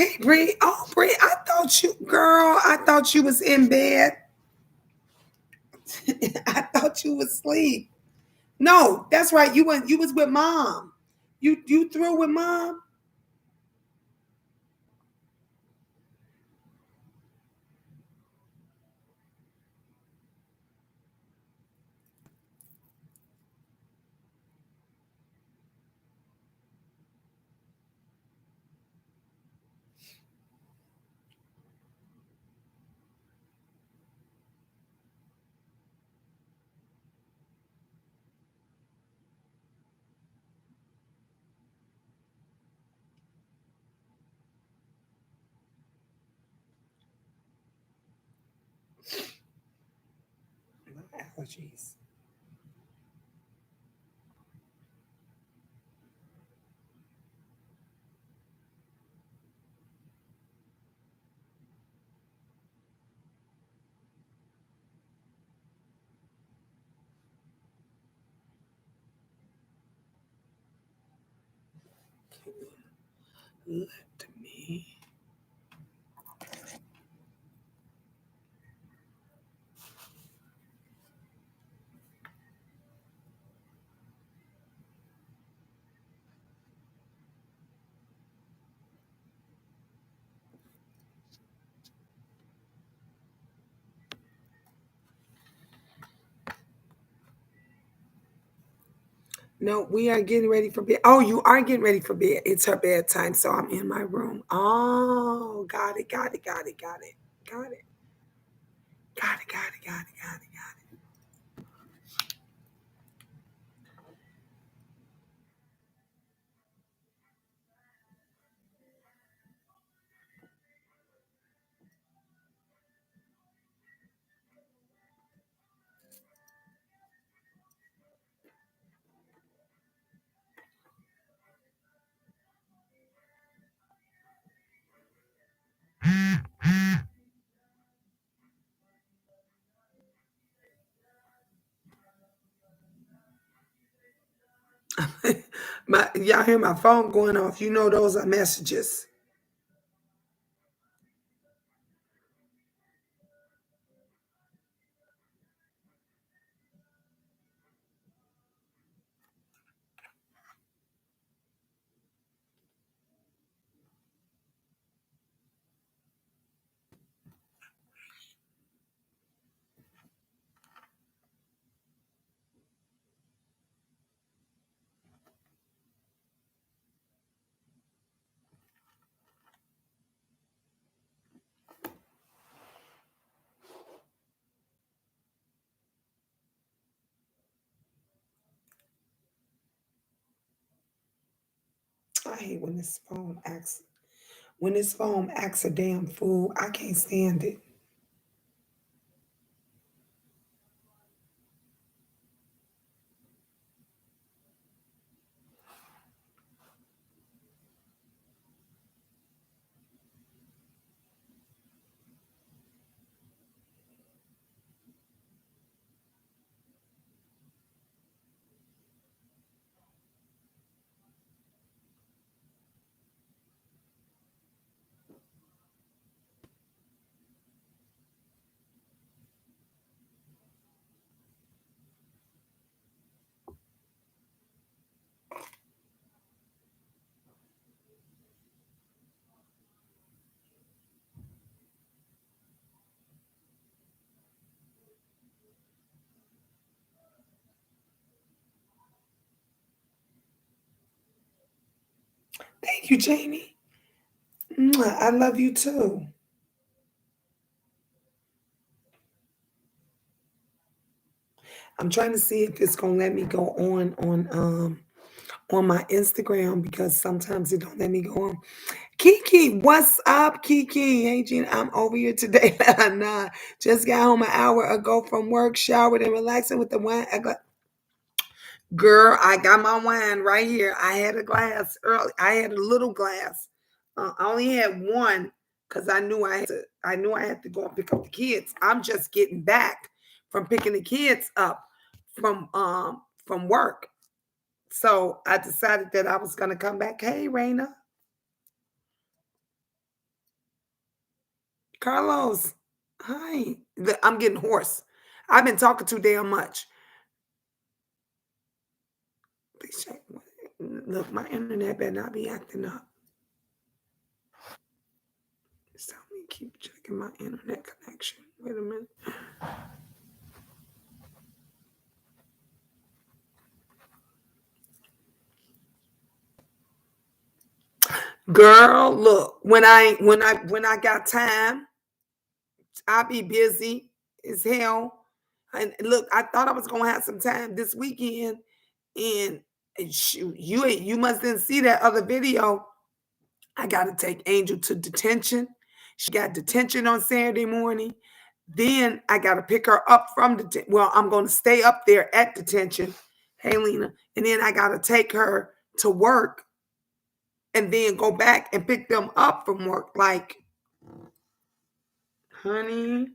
Hey, Bree. Oh, Bree, I thought you was in bed. I thought you was asleep. No, that's right. You was with mom. You through with mom? Allergies. Let me. No, we are getting ready for bed. Oh, you are getting ready for bed. It's her bedtime, so I'm in my room. Oh, got it, got it, got it, got it, got it, got it, got it, got it, got it, got it. Y'all hear my phone going off. You know those are messages. I hate when this phone acts a damn fool. I can't stand it. Thank you, Jamie. Mwah, I love you too. I'm trying to see if it's gonna let me go on my Instagram because sometimes it don't let me go on. Kiki, what's up, Kiki? Hey, Gina, I'm over here today. Nah, just got home an hour ago from work, showered and relaxing with the wine. Girl, I got my wine right here. I had a glass early. I had a little glass. I only had one because I knew I had to go and pick up the kids. I'm just getting back from picking the kids up from work. So I decided that I was gonna come back. Hey, Raina. Carlos, hi. I'm getting hoarse. I've been talking too damn much. Please check. Look, my internet better not be acting up. Just tell me keep checking my internet connection. Wait a minute. Girl, look, when I got time, I'll be busy as hell. And look, I thought I was gonna have some time this weekend, and shoot, you must didn't see that other video. I gotta take Angel to detention. She got detention on Saturday morning. Then I gotta pick her up from well, I'm gonna stay up there at detention. Hey Lena. And then I gotta take her to work and then go back and pick them up from work. Like, honey.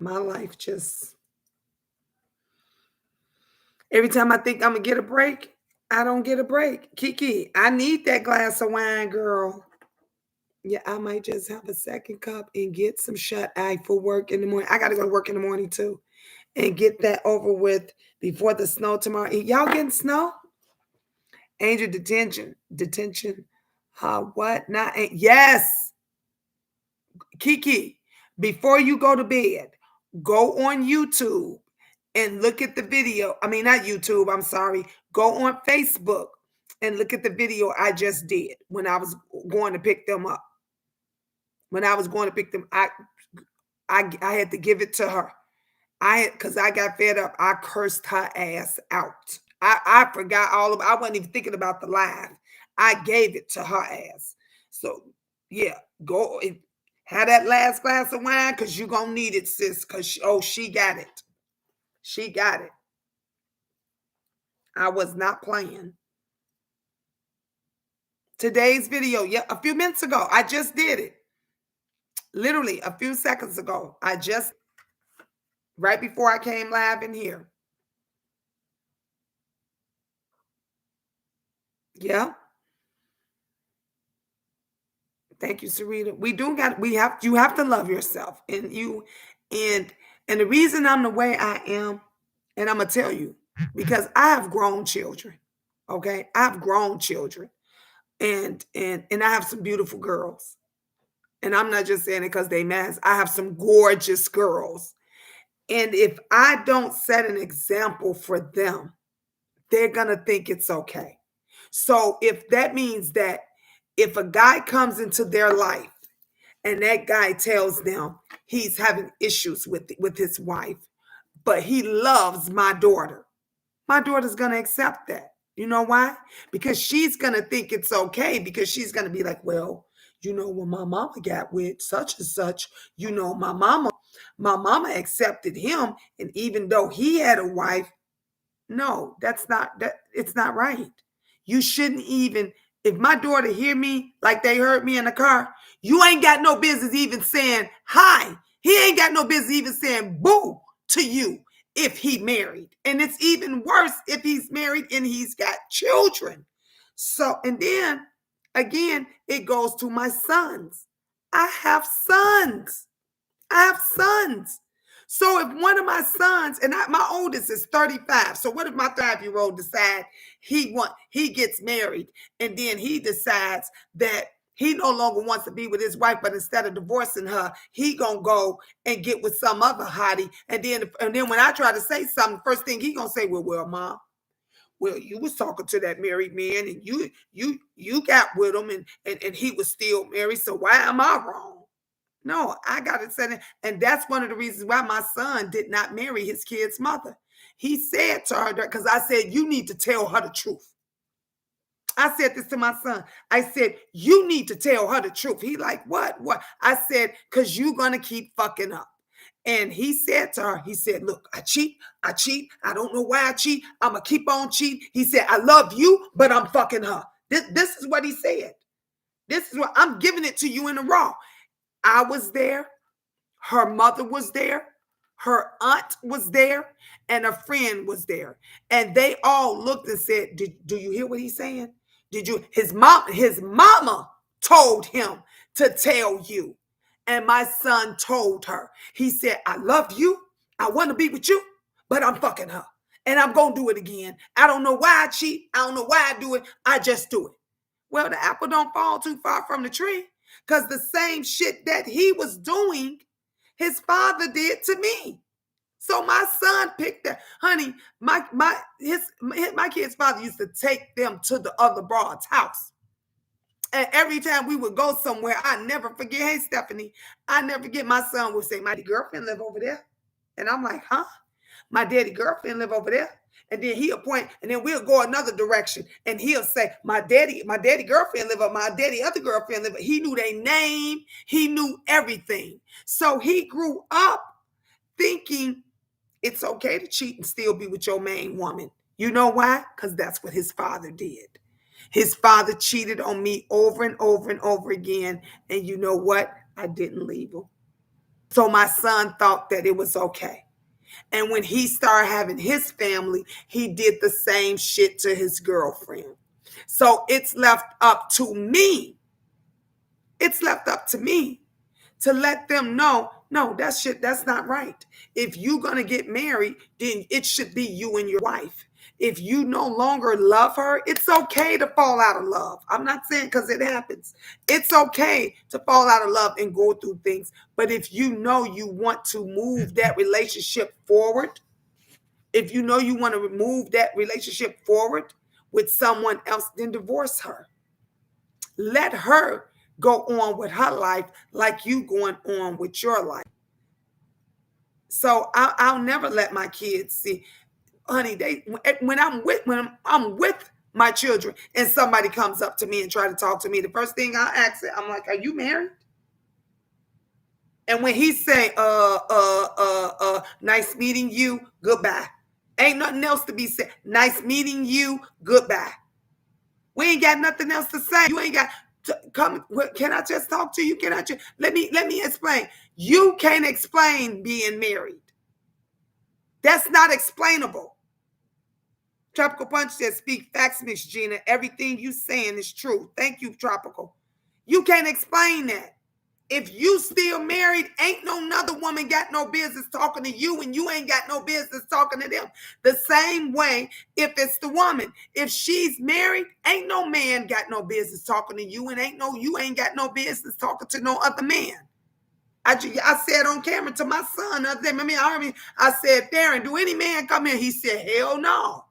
My life just, every time I think I'm gonna get a break, I don't get a break. Kiki, I need that glass of wine, girl. Yeah, I might just have a second cup and get some shut eye for work in the morning. I gotta go to work in the morning too and get that over with before the snow tomorrow. Y'all getting snow? Angel detention. What? Not yes. Kiki, before you go to bed, go on YouTube and look at the video. I mean, not YouTube, I'm sorry. Go on Facebook and look at the video I just did when I was going to pick them up. When I was going to pick them, I had to give it to her. Because I got fed up. I cursed her ass out. I forgot I wasn't even thinking about the live. I gave it to her ass. So yeah, go and have that last glass of wine because you're gonna need it, sis. Because she got it. She got it. I was not playing. Today's video, yeah, a few minutes ago, I just did it. Literally a few seconds ago. Right before I came live in here. Yeah. Thank you, Sarita. You have to love yourself. And the reason I'm the way I am, and I'm gonna tell you, because I have grown children. Okay. I have grown children. And I have some beautiful girls. And I'm not just saying it because they mass. I have some gorgeous girls. And if I don't set an example for them, they're gonna think it's okay. So if that means that if a guy comes into their life and that guy tells them he's having issues with his wife, but he loves my daughter's going to accept that. You know why? Because she's going to think it's okay, because she's going to be like, well, when my mama got with such and such, my mama accepted him. And even though he had a wife, no, it's not right. You shouldn't even, if my daughter hear me like they heard me in the car, you ain't got no business even saying hi. He ain't got no business even saying boo to you if he married. And it's even worse if he's married and he's got children. So, and then again, it goes to my sons. I have sons. I have sons. So if one of my sons, and my oldest is 35. So what if my 5-year-old decide he gets married, and then he decides that he no longer wants to be with his wife, but instead of divorcing her, he gonna go and get with some other hottie. And then when I try to say something, first thing he gonna say, well, mom, well, you was talking to that married man, and you got with him, and he was still married. So why am I wrong? No, I got it said. And that's one of the reasons why my son did not marry his kid's mother. He said to her, because I said, you need to tell her the truth. I said this to my son. I said, you need to tell her the truth. He like, what? What? I said, because you're going to keep fucking up. And he said to her, he said, look, I cheat. I don't know why I cheat. I'm going to keep on cheating. He said, I love you, but I'm fucking her. This is what he said. This is what I'm giving it to you in the raw. I was there. Her mother was there. her aunt was there, and a friend was there. And they all looked and said, do you hear what he's saying? Did you? His mama told him to tell you. And my son told her, he said, I love you. I want to be with you, but I'm fucking her. And I'm going to do it again. I don't know why I cheat. I don't know why I do it. I just do it. Well, the apple don't fall too far from the tree, because the same shit that he was doing, his father did to me. So my son picked that. Honey, my kid's father used to take them to the other broad's house. And every time we would go somewhere, I never forget. Hey, Stephanie, I never forget. My son would say, my girlfriend live over there. And I'm like, huh? My daddy girlfriend live over there. And then he'll point, and then we'll go another direction. And he'll say, my daddy girlfriend live up, my daddy other girlfriend live up. He knew their name. He knew everything. So he grew up thinking it's okay to cheat and still be with your main woman. You know why? Because that's what his father did. His father cheated on me over and over and over again. And you know what? I didn't leave him. So my son thought that it was okay. And when he started having his family, he did the same shit to his girlfriend. So it's left up to me. It's left up to me to let them know, no, that's not right. If you're going to get married, then it should be you and your wife. If you no longer love her, it's okay to fall out of love. I'm not saying because it happens. It's okay to fall out of love and go through things. But if you know you want to move that relationship forward, if you know you want to move that relationship forward with someone else, then divorce her. Let her go on with her life like you going on with your life. So I'll never let my kids see, honey. When I'm with my children and somebody comes up to me and try to talk to me, the first thing I ask it, I'm like, "Are you married?" And when he say, nice meeting you, goodbye. Ain't nothing else to be said. Nice meeting you, goodbye. We ain't got nothing else to say. You ain't got to come. Can I just talk to you? Can I just let me explain? You can't explain being married. That's not explainable. Tropical Punch says, speak facts, Miss Gina. Everything you saying is true. Thank you, Tropical. You can't explain that. If you still married, ain't no another woman got no business talking to you, and you ain't got no business talking to them. The same way, if it's the woman, if she's married, ain't no man got no business talking to you, and you ain't got no business talking to no other man. I said on camera to my son the other day, I said, Darren, do any man come here? He said, hell no.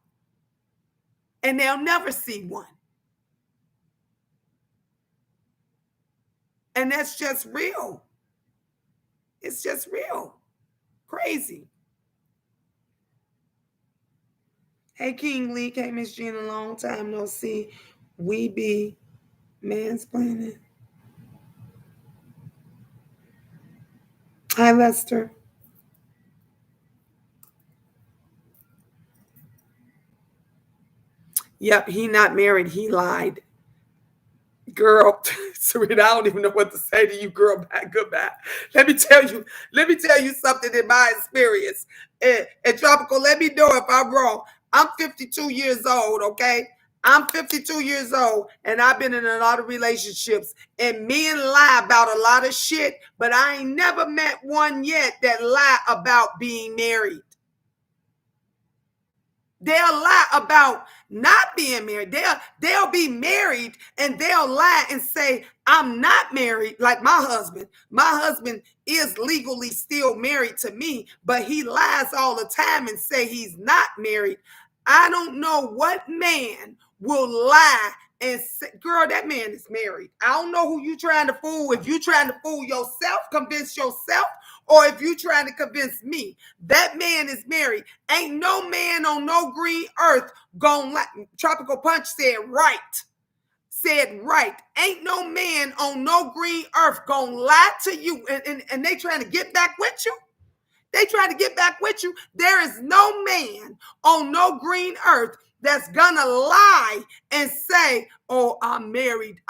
And they'll never see one. And that's just real. It's just real. Crazy. Hey, King Lee. Hey, Miss Gina. Long time no see. We be mansplaining. Hi, Lester. Yep, he not married. He lied. Girl, Serena, I don't even know what to say to you, girl. Goodbye. Let me tell you something in my experience. And Tropical, let me know if I'm wrong. I'm 52 years old, okay? I'm 52 years old, and I've been in a lot of relationships, and men lie about a lot of shit, but I ain't never met one yet that lie about being married. They'll lie about not being married. They'll be married and they'll lie and say, I'm not married, like my husband. My husband is legally still married to me, but he lies all the time and say he's not married. I don't know what man will lie and say, girl, that man is married. I don't know who you trying to fool. If you trying to fool yourself, convince yourself, or if you trying to convince me, that man is married. Ain't no man on no green earth gonna lie. Tropical Punch said right. Said right. Ain't no man on no green earth gonna lie to you, and they trying to get back with you. They trying to get back with you. There is no man on no green earth that's gonna lie and say, oh, I married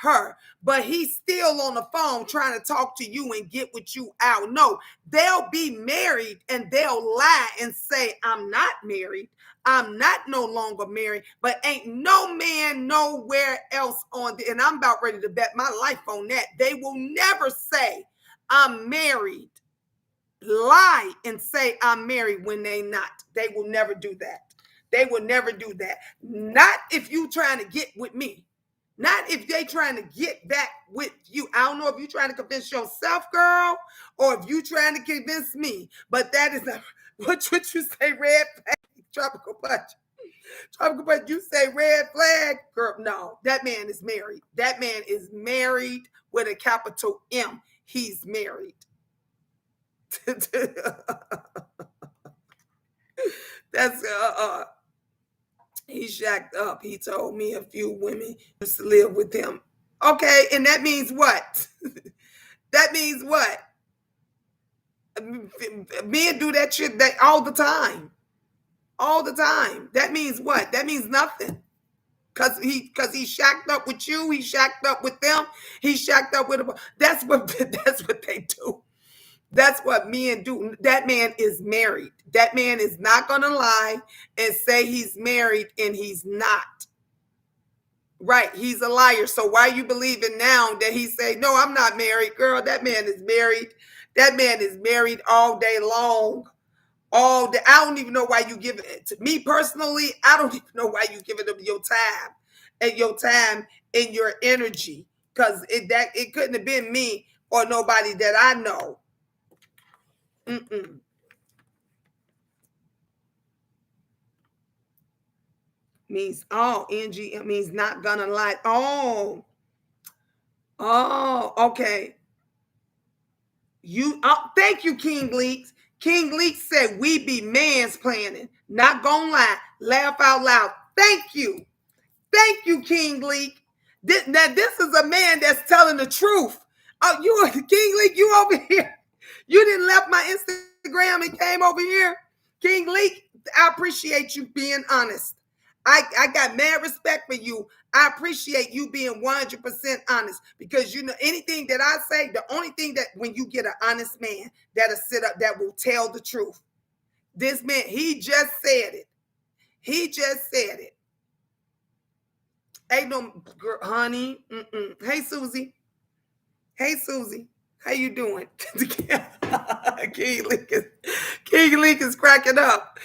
her, but he's still on the phone trying to talk to you and get with you out. No, they'll be married and they'll lie and say, I'm not married. I'm not no longer married, but ain't no man nowhere else on the, and I'm about ready to bet my life on that. They will never say, I'm married, lie and say I'm married when they not. They will never do that. They will never do that. Not if you trying to get with me. Not if they trying to get back with you. I don't know if you trying to convince yourself, girl, or if you trying to convince me. But that is not what you say, red flag, tropical punch. Tropical punch, you say red flag, girl. No, that man is married. That man is married with a capital M. He's married. That's he shacked up. He told me a few women used to live with him. Okay, and that means what? That means what? Men do that shit all the time. All the time. That means what? That means nothing. Cause he shacked up with you, he shacked up with them, he shacked up with them. That's what that's what they do. That's what men do. That man is married. That man is not going to lie and say he's married and he's not. Right. He's a liar. So why are you believing now that he say, no, I'm not married, girl? That man is married. That man is married all day long. All day. I don't even know why you give it to me personally. I don't even know why you giving them your time and your energy. Because it couldn't have been me or nobody that I know. Mm-mm. Means NG means not gonna lie. Okay. Thank you, King Leaks. King Leaks said we be man's planning. Not gonna lie. Laugh out loud. Thank you. Thank you, King Leak. Now this is a man that's telling the truth. Oh, you King Leak, you over here. You didn't left my Instagram and came over here. King Leak, I appreciate you being honest. I got mad respect for you. I appreciate you being 100% honest because you know anything that I say, the only thing that when you get an honest man that'll sit up, that will tell the truth. This man, he just said it. He just said it. Ain't no girl, honey. Mm-mm. Hey, Susie. Hey, Susie. How you doing? King Link is cracking up.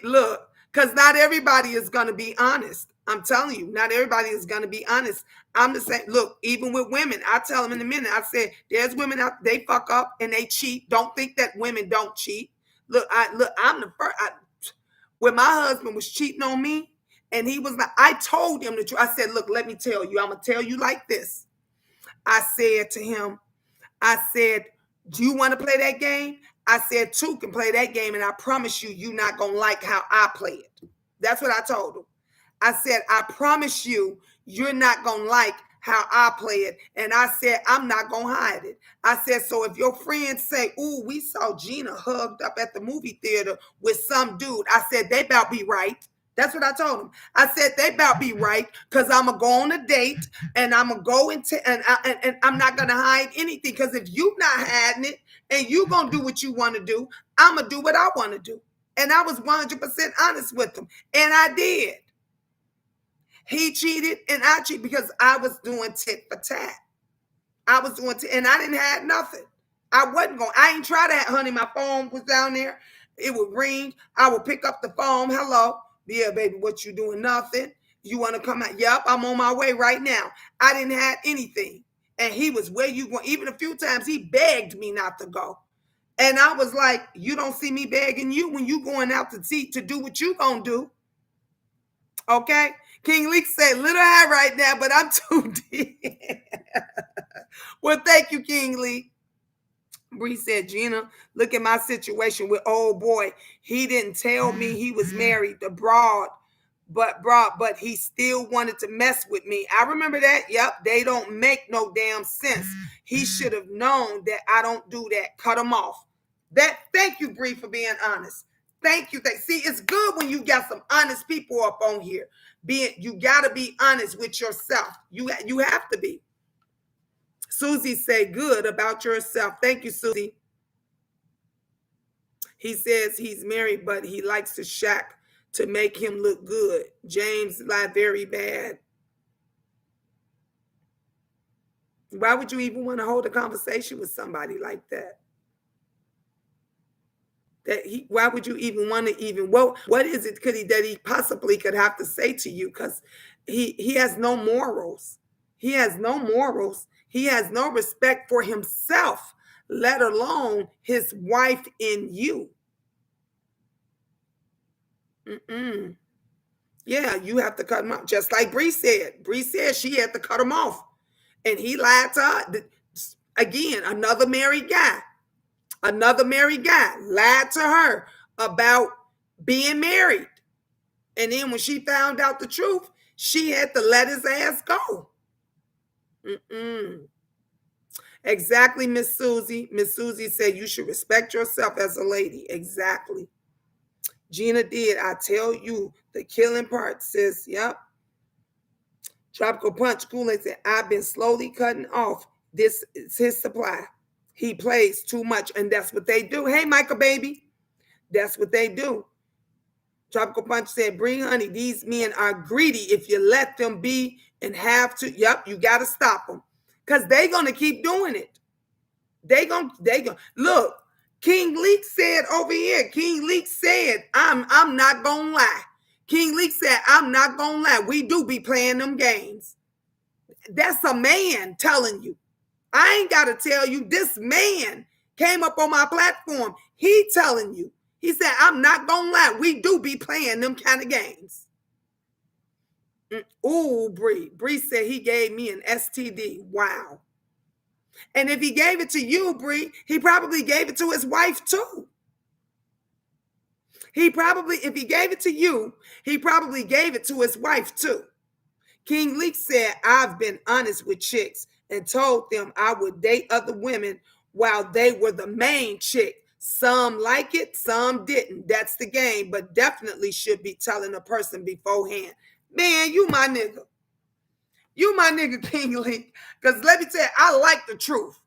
Look, because not everybody is going to be honest. I'm telling you, not everybody is going to be honest. I'm the same. Look, even with women, I tell them in a minute. I said, there's women out, they fuck up and they cheat. Don't think that women don't cheat. Look, I'm the first. When my husband was cheating on me, and he was like, I told him the truth. I said, look, let me tell you. I'm going to tell you like this. I said to him, I said, do you want to play that game? I said, two can play that game, and I promise you, you're not going to like how I play it. That's what I told him. I said, I promise you, you're not going to like how I play it. And I said, I'm not going to hide it. I said, so if your friends say, ooh, we saw Gina hugged up at the movie theater with some dude, I said, they about be right. That's what I told him. I said, they about be right because I'm going to go on a date and I'm going to go into, and I'm not going to hide anything because if you not hiding it and you going to do what you want to do, I'm going to do what I want to do. And I was 100% honest with him. And I did. He cheated and I cheated because I was doing tit for tat. I was doing and I didn't have nothing. I wasn't going. I ain't try that, honey. My phone was down there. It would ring. I would pick up the phone. Hello. Yeah, baby, what you doing? Nothing. You want to come out? Yep, I'm on my way right now. I didn't have anything. And he was, where you going? Even a few times he begged me not to go. And I was like, you don't see me begging you when you going out to see to do what you gonna do. Okay? King Leak said, little high right now, but I'm too deep. Well, thank you, King Leak. Bree said, Gina, look at my situation with old boy. He didn't tell me he was married to broad, but he still wanted to mess with me. I remember that. Yep, they don't make no damn sense. He should have known that I don't do that. Cut him off. Thank you, Bree, for being honest. Thank you. See, it's good when you got some honest people up on here. You got to be honest with yourself. You have to be. Susie say good about yourself. Thank you, Susie. He says he's married, but he likes to shack to make him look good. James lie very bad. Why would you even want to hold a conversation with somebody like that? Why would you even want to even, what is it that he possibly could have to say to you? Because he has no morals. He has no morals. He has no respect for himself, let alone his wife in you. Yeah, you have to cut him off. Just like Bree said. Bree said she had to cut him off. And he lied to her. Again, another married guy lied to her about being married. And then when she found out the truth, she had to let his ass go. Exactly, Miss Susie. Miss Susie said you should respect yourself as a lady. Exactly. Gina did. I tell you, the killing part, sis. Yep. Tropical Punch Kool-Aid said, I've been slowly cutting off. This is his supply. He plays too much, and that's what they do. Hey, Micah, baby. That's what they do. Tropical Punch said, bring honey. These men are greedy. If you let them be and have to, yep, you got to stop them. Because they're going to keep doing it. They going look, King Leak said over here, King Leak said, I'm not going to lie. King Leak said, I'm not going to lie. We do be playing them games. That's a man telling you. I ain't got to tell you. This man came up on my platform. He telling you. He said, I'm not going to lie. We do be playing them kind of games. Ooh, Bree. Bree said he gave me an STD. Wow. And if he gave it to you, Bree, he probably gave it to his wife too. If he gave it to you, he probably gave it to his wife too. King Leak said, I've been honest with chicks and told them I would date other women while they were the main chick. Some like it, some didn't. That's the game, but definitely should be telling a person beforehand. Man, you my nigga. You my nigga, King Leak. Because let me tell you, I like the truth.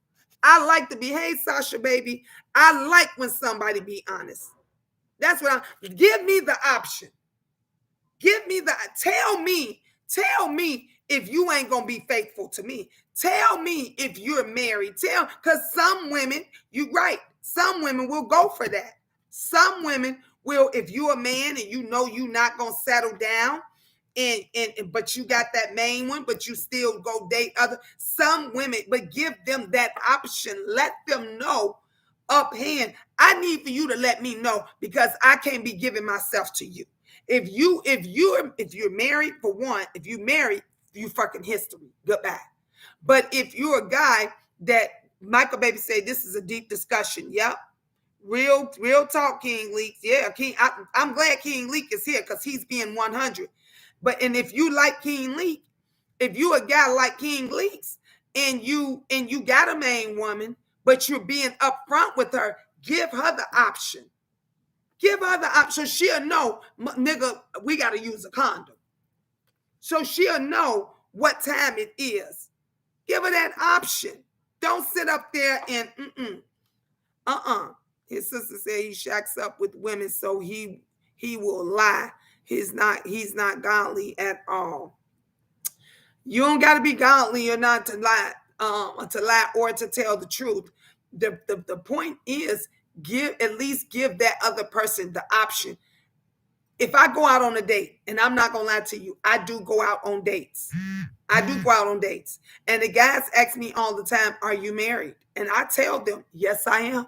I like to be, hey, Sasha, baby. I like when somebody be honest. That's what give me the option. Tell me if you ain't going to be faithful to me. Tell me if you're married. Because some women, you're right. Some women will go for that. Some women will, if you're a man and you know you're not going to settle down, but you got that main one, but you still go date other. Some women, but give them that option. Let them know up hand. I need for you to let me know because I can't be giving myself to you. If you're married, for one, if you married, you fucking history. Goodbye. But if you're a guy that Michael Baby said this is a deep discussion. Yep. Real talk, King Leak. Yeah, I'm glad King Leak is here because he's being 100. And if you like King Leak, if you a guy like King Leaks and you got a main woman, but you're being upfront with her, give her the option. Give her the option. She'll know, nigga, we got to use a condom. So she'll know what time it is. Give her that option. Don't sit up there and His sister said he shacks up with women, so he will lie. He's not godly at all. You don't got to be godly or not to lie or to tell the truth. The point is at least give that other person the option. If I go out on a date, and I'm not gonna lie to you, I do go out on dates. And the guys ask me all the time, are you married? And I tell them, yes, I am.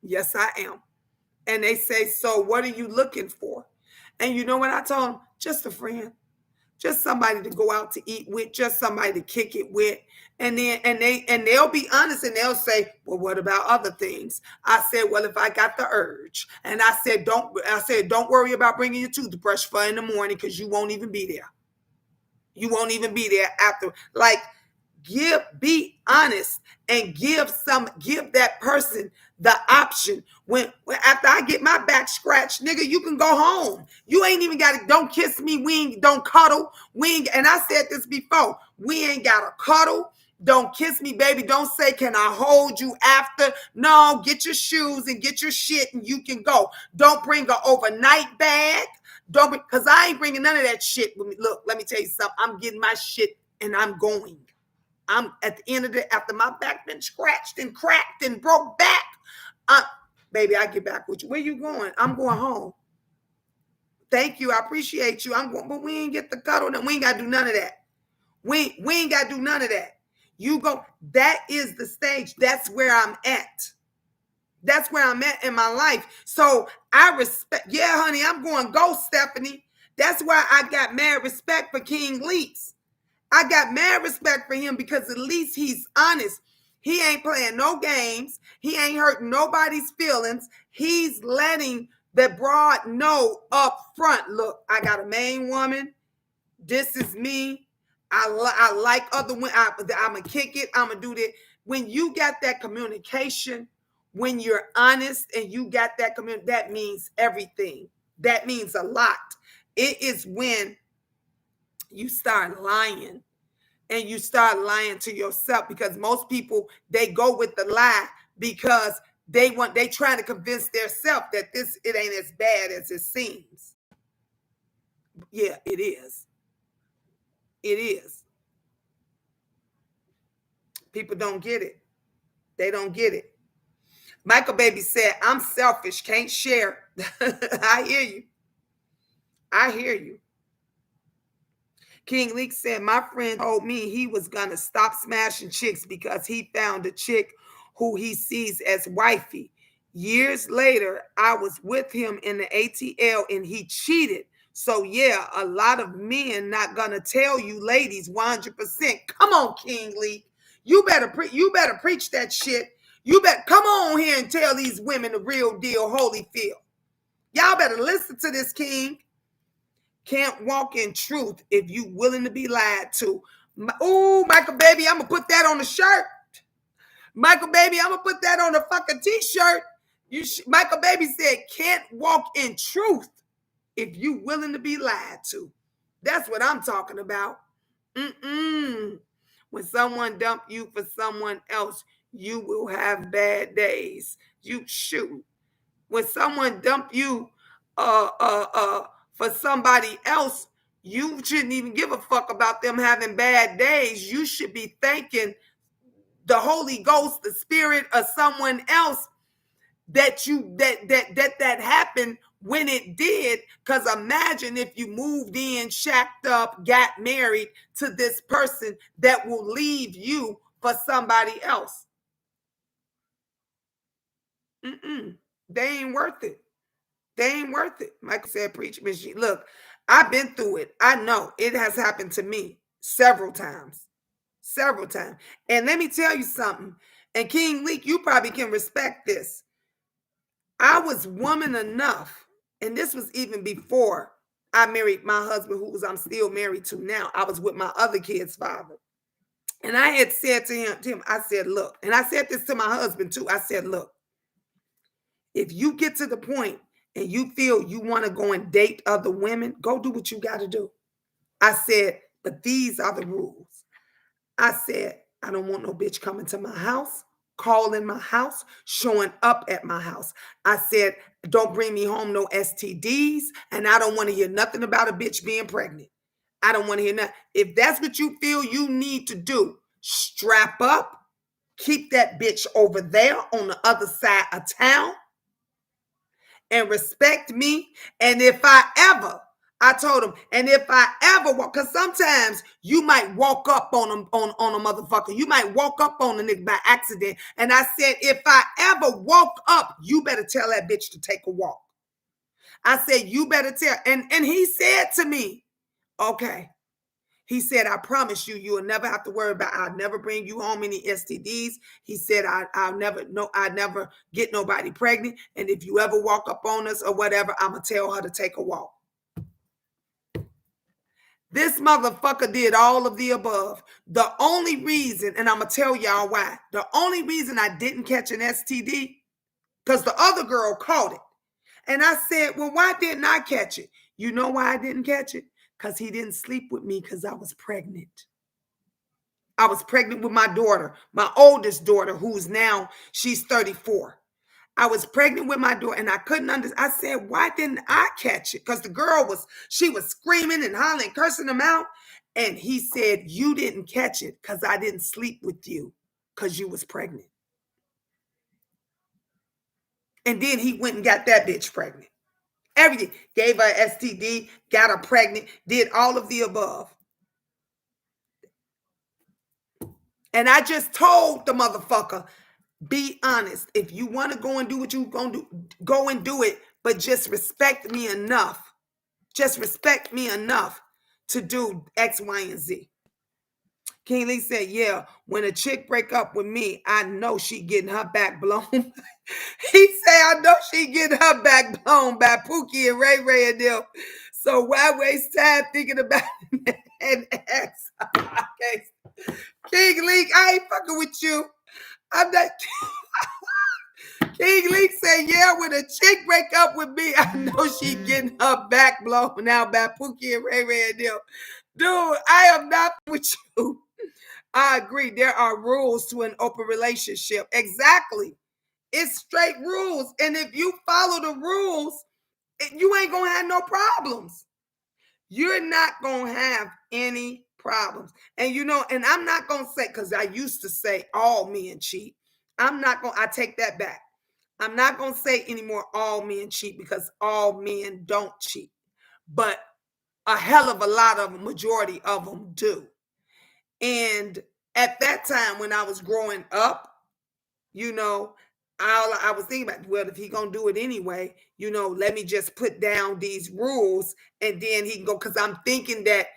Yes, I am. And they say, so what are you looking for? And you know what I told them? Just a friend. Just somebody to go out to eat with, just somebody to kick it with. And they'll be honest and they'll say, well, what about other things? I said, well, if I got the urge. And I said, don't worry about bringing your toothbrush for in the morning because you won't even be there. You won't even be there after. Like, be honest and give that person the option. When after I get my back scratched, nigga, you can go home. You ain't even got to, don't kiss me, don't cuddle. And I said this before, we ain't got to cuddle. Don't kiss me, baby. Don't say, can I hold you after? No, get your shoes and get your shit and you can go. Don't bring an overnight bag. Don't, because I ain't bringing none of that shit with me. Look, let me tell you something. I'm getting my shit and I'm going. I'm at the end of the, after my back been scratched and cracked and broke back, baby, I get back with you. Where you going? I'm going home. Thank you. I appreciate you. I'm going, but we ain't get the cuddle. We ain't got to do none of that. We ain't got to do none of that. You go, that is the stage. That's where I'm at. That's where I'm at in my life. So I respect, yeah, honey, I'm going go, Stephanie. That's why I got mad respect for King Leaks. I got mad respect for him because at least he's honest. He ain't playing no games. He ain't hurting nobody's feelings. He's letting the broad know up front, look, I got a main woman. This is me. I like other women. I'm going to kick it. I'm going to do that. When you got that communication, when you're honest and you got that communication, that means everything. That means a lot. It is when you start lying and you start lying to yourself, because most people, they go with the lie because they trying to convince themselves that it ain't as bad as it seems. Yeah, it is. It is. People don't get it. They don't get it. Michael Baby said, I'm selfish, can't share. I hear you. I hear you. King Leak said, my friend told me he was going to stop smashing chicks because he found a chick who he sees as wifey. Years later, I was with him in the ATL and he cheated. So yeah, a lot of men not going to tell you ladies 100%. Come on, King Leak. You better preach that shit. You better come on here and tell these women the real deal, Holyfield. Y'all better listen to this, King. Can't walk in truth if you willing to be lied to. Oh, Michael Baby, I'm going to put that on the shirt. Michael Baby, I'm going to put that on the fucking t-shirt. Michael Baby said, can't walk in truth if you willing to be lied to. That's what I'm talking about. When someone dump you for someone else, you will have bad days. You shoot. When someone dump you for somebody else, you shouldn't even give a fuck about them having bad days. You should be thanking the Holy Ghost, the spirit of someone else that happened when it did. Because imagine if you moved in, shacked up, got married to this person that will leave you for somebody else. They ain't worth it. They ain't worth it. Michael said, preach machine. Look, I've been through it. I know it has happened to me several times. Several times. And let me tell you something. And King Leak, you probably can respect this. I was woman enough, and this was even before I married my husband, I'm still married to now. I was with my other kid's father. And I had said to him, I said, look, and I said this to my husband too. I said, look, if you get to the point and you feel you want to go and date other women, go do what you got to do. I said, but these are the rules. I said, I don't want no bitch coming to my house, calling my house, showing up at my house. I said, don't bring me home no STDs, and I don't want to hear nothing about a bitch being pregnant. I don't want to hear nothing. If that's what you feel you need to do, strap up, keep that bitch over there on the other side of town, and respect me. And if I told him, and if I ever walk, because sometimes you might walk up on a motherfucker. You might walk up on a nigga by accident. And I said, if I ever walk up, you better tell that bitch to take a walk. I said, you better tell. And he said to me, okay. He said, I promise you, you will never have to worry about, I'll never bring you home any STDs. He said, I'll never get nobody pregnant. And if you ever walk up on us or whatever, I'm going to tell her to take a walk. This motherfucker did all of the above. The only reason, and I'm going to tell y'all why, the only reason I didn't catch an STD, because the other girl caught it. And I said, well, why didn't I catch it? You know why I didn't catch it? Because he didn't sleep with me because I was pregnant. I was pregnant with my daughter, my oldest daughter, who's now, she's 34. I was pregnant with my daughter and I couldn't understand. I said, why didn't I catch it? Because the girl she was screaming and hollering, cursing him out. And he said, you didn't catch it because I didn't sleep with you because you was pregnant. And then he went and got that bitch pregnant. Everything. Gave her STD, got her pregnant, did all of the above. And I just told the motherfucker, be honest. If you want to go and do what you're going to do, go and do it. But just respect me enough. Just respect me enough to do X, Y, and Z. King Lee said, yeah, when a chick break up with me, I know she getting her back blown. He say, I know she getting her back blown by Pookie and Ray Ray and them. So why waste time thinking about it and ask? Okay. King Lee, I ain't fucking with you. I'm not. King Lee said, yeah, when a chick break up with me, I know she getting her back blown now by Pookie and Ray Ray and them. Dude, I am not with you. I agree. There are rules to an open relationship. Exactly. It's straight rules. And if you follow the rules, you ain't going to have no problems. You're not going to have any problems. And and I'm not going to say, because I used to say all men cheat. I take that back. I'm not going to say anymore all men cheat because all men don't cheat. But a hell of a lot of them, majority of them do. And at that time when I was growing up, I was thinking about, well, if he gonna do it anyway, let me just put down these rules and then he can go. Because I'm thinking that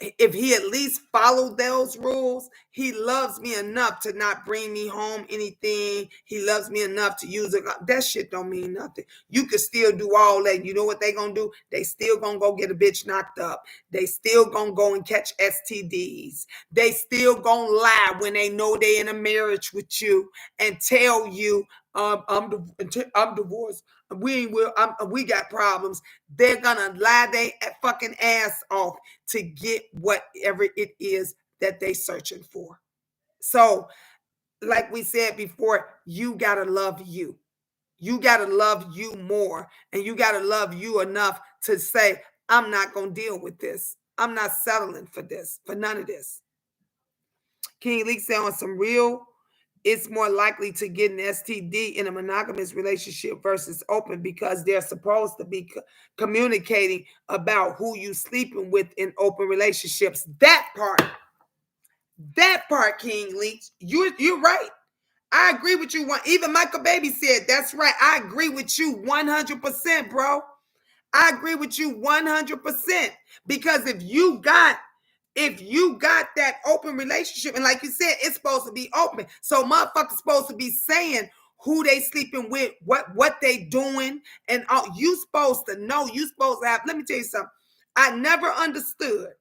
if he at least followed those rules, he loves me enough to not bring me home anything. He loves me enough to use it. That shit don't mean nothing. You could still do all that. You know what they gonna do? They still gonna go get a bitch knocked up. They still gonna go and catch STDs. They still gonna lie when they know they in a marriage with you and tell you, I'm divorced. We got problems. They're gonna lie their fucking ass off to get whatever it is that they searching for. So, like we said before, you gotta love you. You gotta love you more, and you gotta love you enough to say, I'm not gonna deal with this. I'm not settling for this, for none of this. King Leak said on some real, it's more likely to get an STD in a monogamous relationship versus open because they're supposed to be communicating about who you sleeping with in open relationships. That part, King Leach, you're right. I agree with you. Even Michael Baby said, that's right. I agree with you 100%, bro. I agree with you 100%. Because if you got that open relationship, and like you said, it's supposed to be open. So motherfuckers supposed to be saying who they sleeping with, what they doing, and all. You supposed to know. You supposed to have. Let me tell you something. I never understood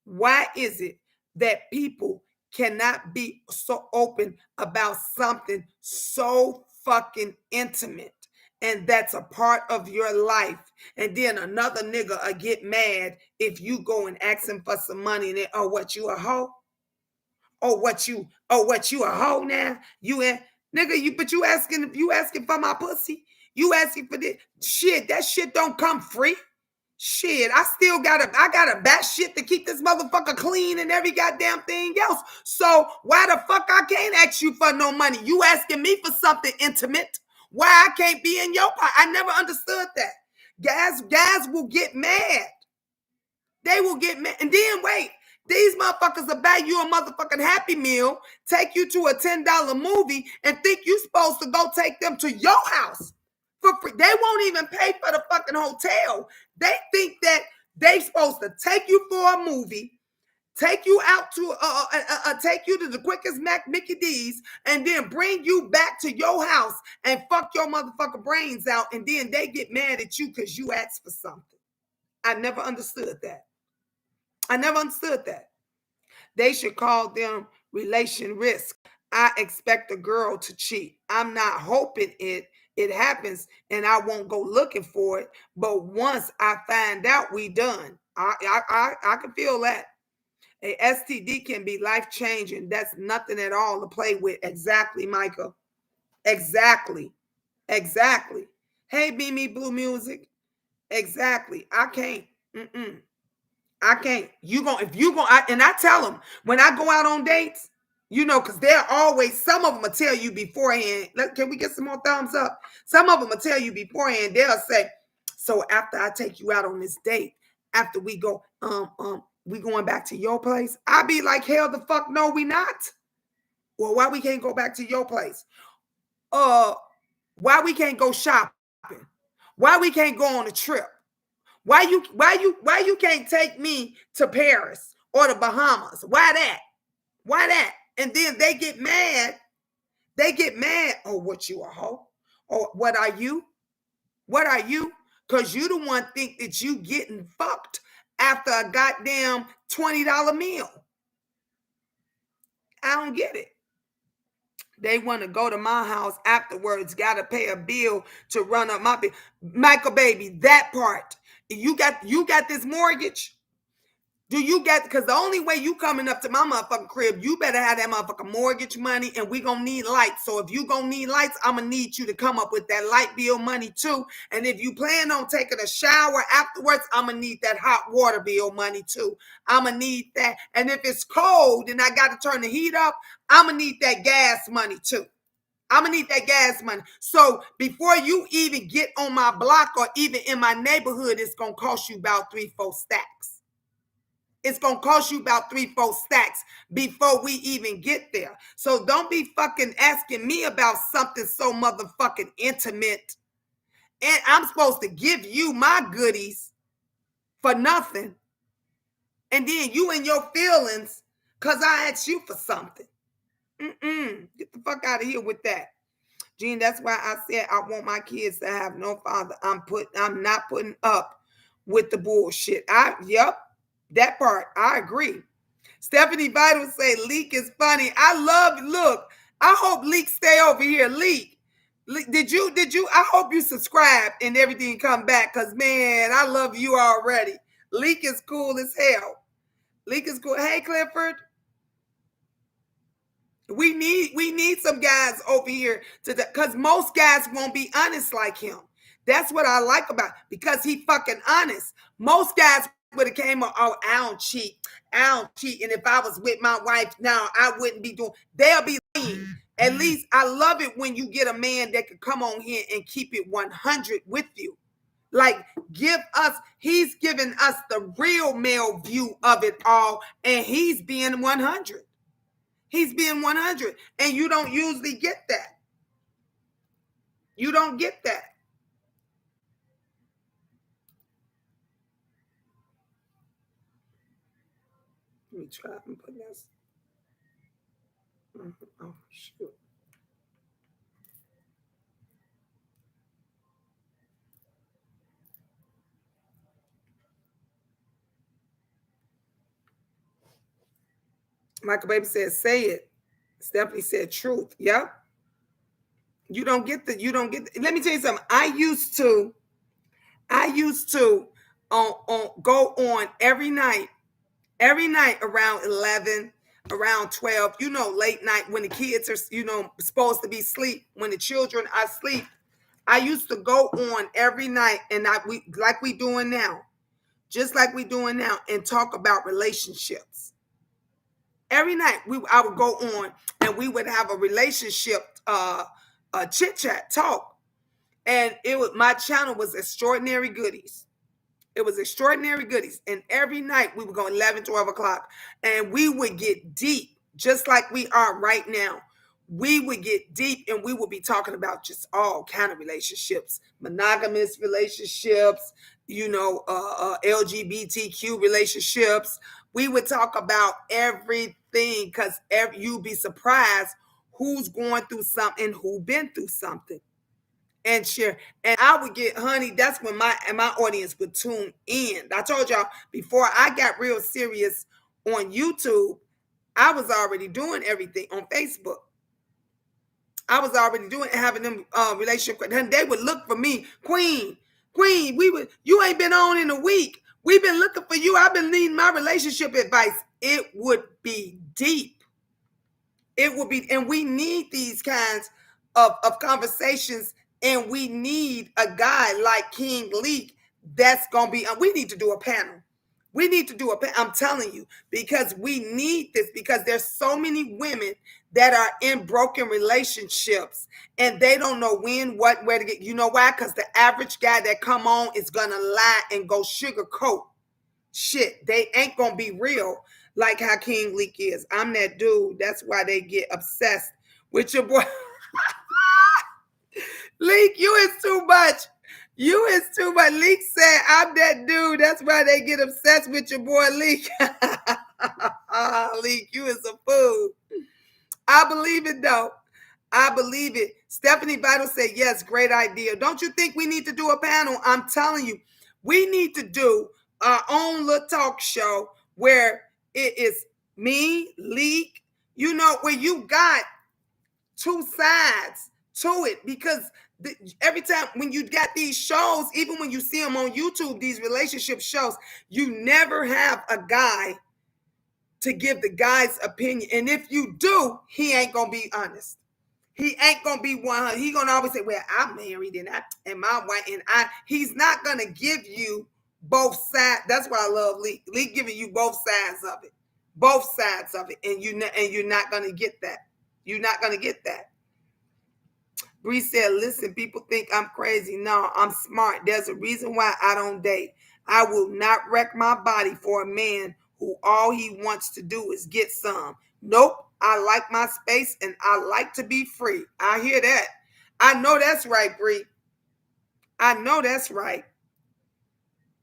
why is it that people cannot be so open about something so fucking intimate, and that's a part of your life, and then another nigga get mad if you go and ask him for some money and they, what, you a hoe? What you a hoe now? But you asking for my pussy? You asking for this shit? That shit don't come free. Shit, I gotta bat shit to keep this motherfucker clean and every goddamn thing else. So why the fuck I can't ask you for no money? You asking me for something intimate. Why I can't be in your part? I never understood that. Guys will get mad. They will get mad. And then wait, these motherfuckers will buy you a motherfucking Happy Meal, take you to a $10 movie, and think you supposed to go take them to your house for free. They won't even pay for the fucking hotel. They think that they supposed to take you for a movie, take you out to take you to the quickest Mickey D's, and then bring you back to your house and fuck your motherfucking brains out, and then they get mad at you because you asked for something. I never understood that. I never understood that. They should call them relation risk. I expect a girl to cheat. I'm not hoping it happens and I won't go looking for it. But once I find out, we done. I can feel that. A STD can be life changing. That's nothing at all to play with. Exactly, Michael. Exactly. Exactly. Hey, Beamy Blue Music. Exactly. I can't. Mm-mm. I can't. You going if you going and I tell them when I go out on dates, because they're always some of them will tell you beforehand. Can we get some more thumbs up? Some of them will tell you beforehand. They'll say, "So after I take you out on this date, after we go, we going back to your place?" I be like, "Hell, the fuck no, we not." Well, why we can't go back to your place? Uh, why we can't go shopping? Why we can't go on a trip? Why you can't take me to Paris or the Bahamas? Why that? Why that? And then they get mad. They get mad. Oh, what you a hoe? Or what are you? What are you? Because you the one think that you getting fucked after a goddamn $20 meal. I don't get it. They want to go to my house afterwards, got to pay a bill to run up my bill. Michael, baby, that part. You got this mortgage. Do you get, because the only way you coming up to my motherfucking crib, you better have that motherfucking mortgage money, and we gonna need lights. So if you gonna need lights, I'm gonna need you to come up with that light bill money too. And if you plan on taking a shower afterwards, I'm gonna need that hot water bill money too. I'm gonna need that. And if it's cold and I gotta turn the heat up, I'm gonna need that gas money too. I'm gonna need that gas money. So before you even get on my block or even in my neighborhood, it's gonna cost you about 3-4 stacks. It's going to cost you about 3-4 stacks before we even get there. So don't be fucking asking me about something so motherfucking intimate. And I'm supposed to give you my goodies for nothing. And then you and your feelings because I asked you for something. Get the fuck out of here with that. Gene, that's why I said I want my kids to have no father. I'm not putting up with the bullshit. Yep. That part, I agree. Stephanie Vital say Leak is funny. Look, I hope Leak stay over here. Leak, did you? I hope you subscribe and everything come back, because man, I love you already. Leak is cool as hell. Leak is cool. Hey, Clifford. We need some guys over here because most guys won't be honest like him. That's what I like about, because he fucking honest. Most guys would have came on, oh, I don't cheat. And if I was with my wife now, I wouldn't be doing. They'll be lying. At least I love it when you get a man that could come on here and keep it 100 with you. Like, he's giving us the real male view of it all, and he's being 100. He's being 100, and you don't usually get that. You don't get that. Let me try and put this. Oh, shoot. Michael Baby said, say it. Stephanie said, truth. Yep. You don't get the. Let me tell you something. I used to go on every night around 11, around 12, late night when the kids are, supposed to be asleep, when the children are asleep. I used to go on every night, and like we doing now, just like we doing now, and talk about relationships. Every night I would go on, and we would have a relationship chit chat talk, and my channel was Extraordinary Goodies. It was Extraordinary Goodies, and every night we would go 11, 12 o'clock, and we would get deep, just like we are right now. We would get deep, and we would be talking about just all kind of relationships, monogamous relationships, LGBTQ relationships. We would talk about everything, because you'd be surprised who's going through something, who been through something. and share. And I would get, honey, that's when my audience would tune in. I told y'all before I got real serious on YouTube, I was already doing everything on Facebook. I was already doing having them relationship. And they would look for me, Queen, you ain't been on in a week. We've been looking for you. I've been needing my relationship advice. It would be deep. It will be, and we need these kinds of conversations, and we need a guy like King Leak that's gonna be. We need to do a panel. We need to do a panel. I'm telling you, because we need this, because there's so many women that are in broken relationships and they don't know when, what, where to get. You know why? Because the average guy that come on is gonna lie and go sugarcoat shit. They ain't gonna be real like how King Leak is. I'm that dude. That's why they get obsessed with your boy. Leak, you is too much. You is too much. Leak said, I'm that dude. That's why they get obsessed with your boy Leak. Leak, you is a fool. I believe it though. I believe it. Stephanie Vital said, yes, great idea. Don't you think we need to do a panel? I'm telling you, we need to do our own little talk show where it is me, Leak, where you got two sides to it. Because every time when you got these shows, even when you see them on YouTube, these relationship shows, you never have a guy to give the guy's opinion. And if you do, he ain't going to be honest. He ain't gonna be 100. He gonna always say, "Well, I'm married and my wife and I." He's not gonna give you both sides. That's why I love Leak. Leak giving you both sides of it, and you're not gonna get that. You're not gonna get that. Bree said, "Listen, people think I'm crazy. No, I'm smart. There's a reason why I don't date. I will not wreck my body for a man who all he wants to do is get some. Nope. I like my space and I like to be free." I hear that. I know that's right, Bree. I know that's right.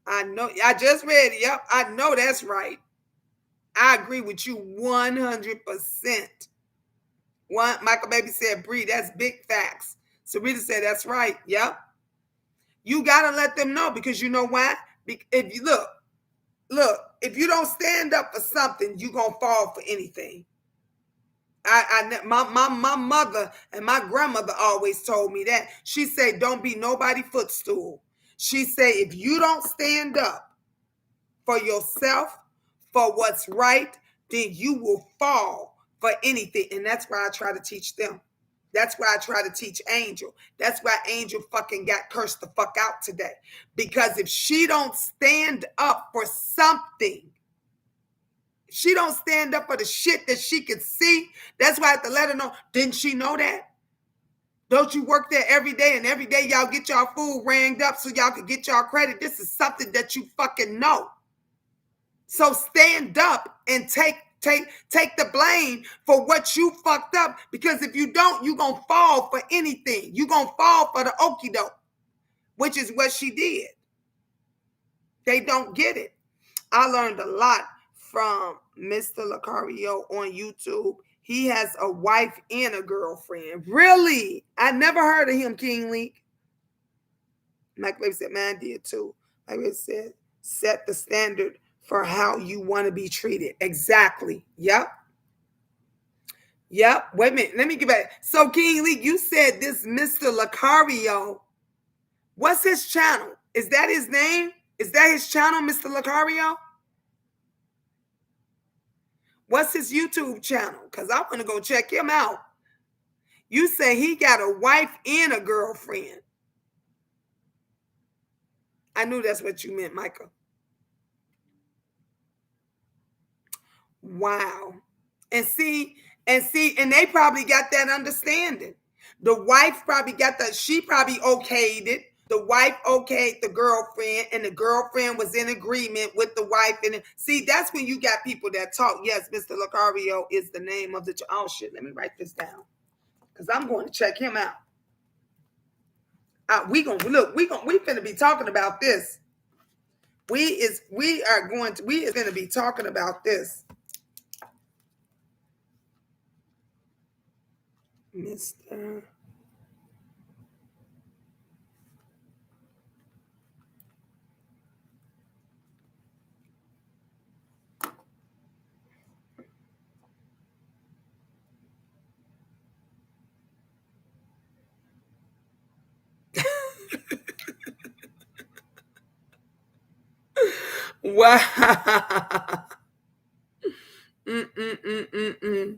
I know. I just read it. Yep. I know that's right. I agree with you 100%. Michael Baby said, Bree, that's big facts. Sarita said, that's right. Yep. You got to let them know, because you know why? If you look, if you don't stand up for something, you're going to fall for anything. My mother and my grandmother always told me that. She said, don't be nobody footstool. She said, if you don't stand up for yourself, for what's right, then you will fall for anything. And that's why I try to teach them. That's why I try to teach Angel. That's why Angel fucking got cursed the fuck out today. Because if she don't stand up for something, she don't stand up for the shit that she can see. That's why I have to let her know. Didn't she know that? Don't you work there every day, and every day y'all get y'all food ranged up so y'all can get y'all credit? This is something that you fucking know. So stand up and take the blame for what you fucked up. Because if you don't, you're going to fall for anything. You're going to fall for the okie doke, which is what she did. They don't get it. I learned a lot from Mr. Lucario on YouTube. He has a wife and a girlfriend. Really? I never heard of him, King Leak. Mike Baby said, man, I did too. Like I said, set the standard for how you want to be treated. Exactly. Yep. Wait a minute. Let me get back. So, King Leak, you said this Mr. Lucario. What's his channel? Is that his name? Is that his channel, Mr. Lucario? What's his YouTube channel? Because I want to go check him out. You say he got a wife and a girlfriend. I knew that's what you meant, Michael. Wow. And they probably got that understanding. The wife probably got that. She probably okayed it. The wife okayed the girlfriend, and the girlfriend was in agreement with the wife. And see, that's when you got people that talk. Yes, Mr. Lucario is the name of the. Oh shit! Let me write this down, because I'm going to check him out. We finna be talking about this. We is going to be talking about this. Mr. Wow. Mm-mm-mm-mm-mm.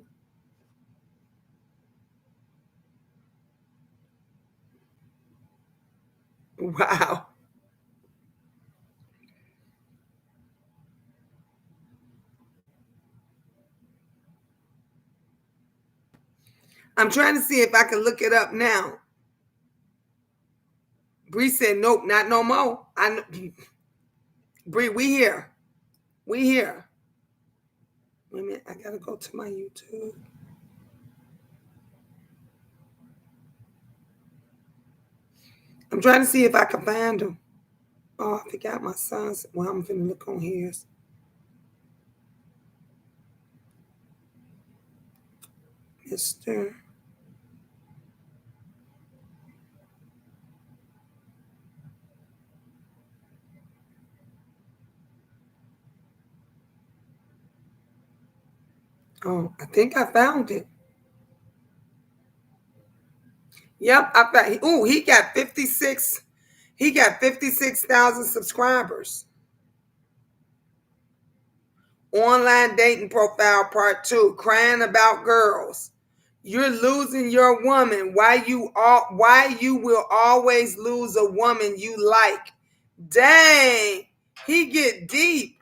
Wow. I'm trying to see if I can look it up now. Bree said, nope, not no more. Bree, we here. We here. Wait a minute, I gotta go to my YouTube. I'm trying to see if I can find them. Oh, I forgot my son's. Well, I'm finna look on his. Mr. Oh, I think I found it. Yep, I found. Oh, he got 56. He got 56,000 subscribers. Online dating profile part 2. Crying about girls. You're losing your woman. Why you will always lose a woman you like. Dang. He get deep.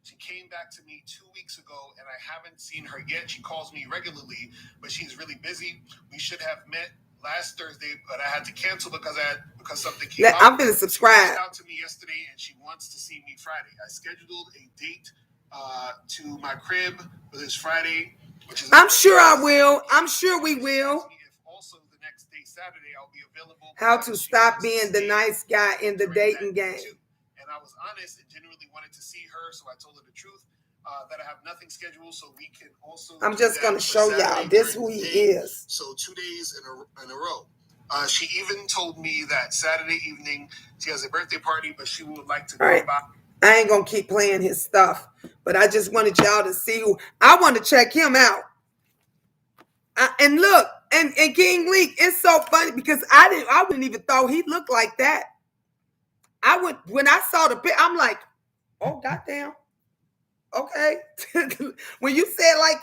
She came back to me 2 weeks ago and I haven't seen her yet. She calls me regularly, but she's really busy. We should have met last Thursday, but I had to cancel because something came up. I'm gonna subscribe. She reached out to me yesterday and she wants to see me Friday. I scheduled a date to my crib for this Friday, which is I'm sure I will. I'm sure we will. If also the next day, Saturday, I'll be available. How to stop being the nice guy in the dating game. And I was honest and genuinely wanted to see her, so I told her the truth. That I have nothing scheduled, so we can also. I'm just gonna show y'all this who he is. So 2 days in a row. She even told me that Saturday evening she has a birthday party, but she would like to go by. I ain't gonna keep playing his stuff, but I just wanted y'all to see who I want to check him out. And look, and King Leak, it's so funny because I wouldn't even thought he looked like that. When I saw the pic, I'm like, oh goddamn. Okay. When you said like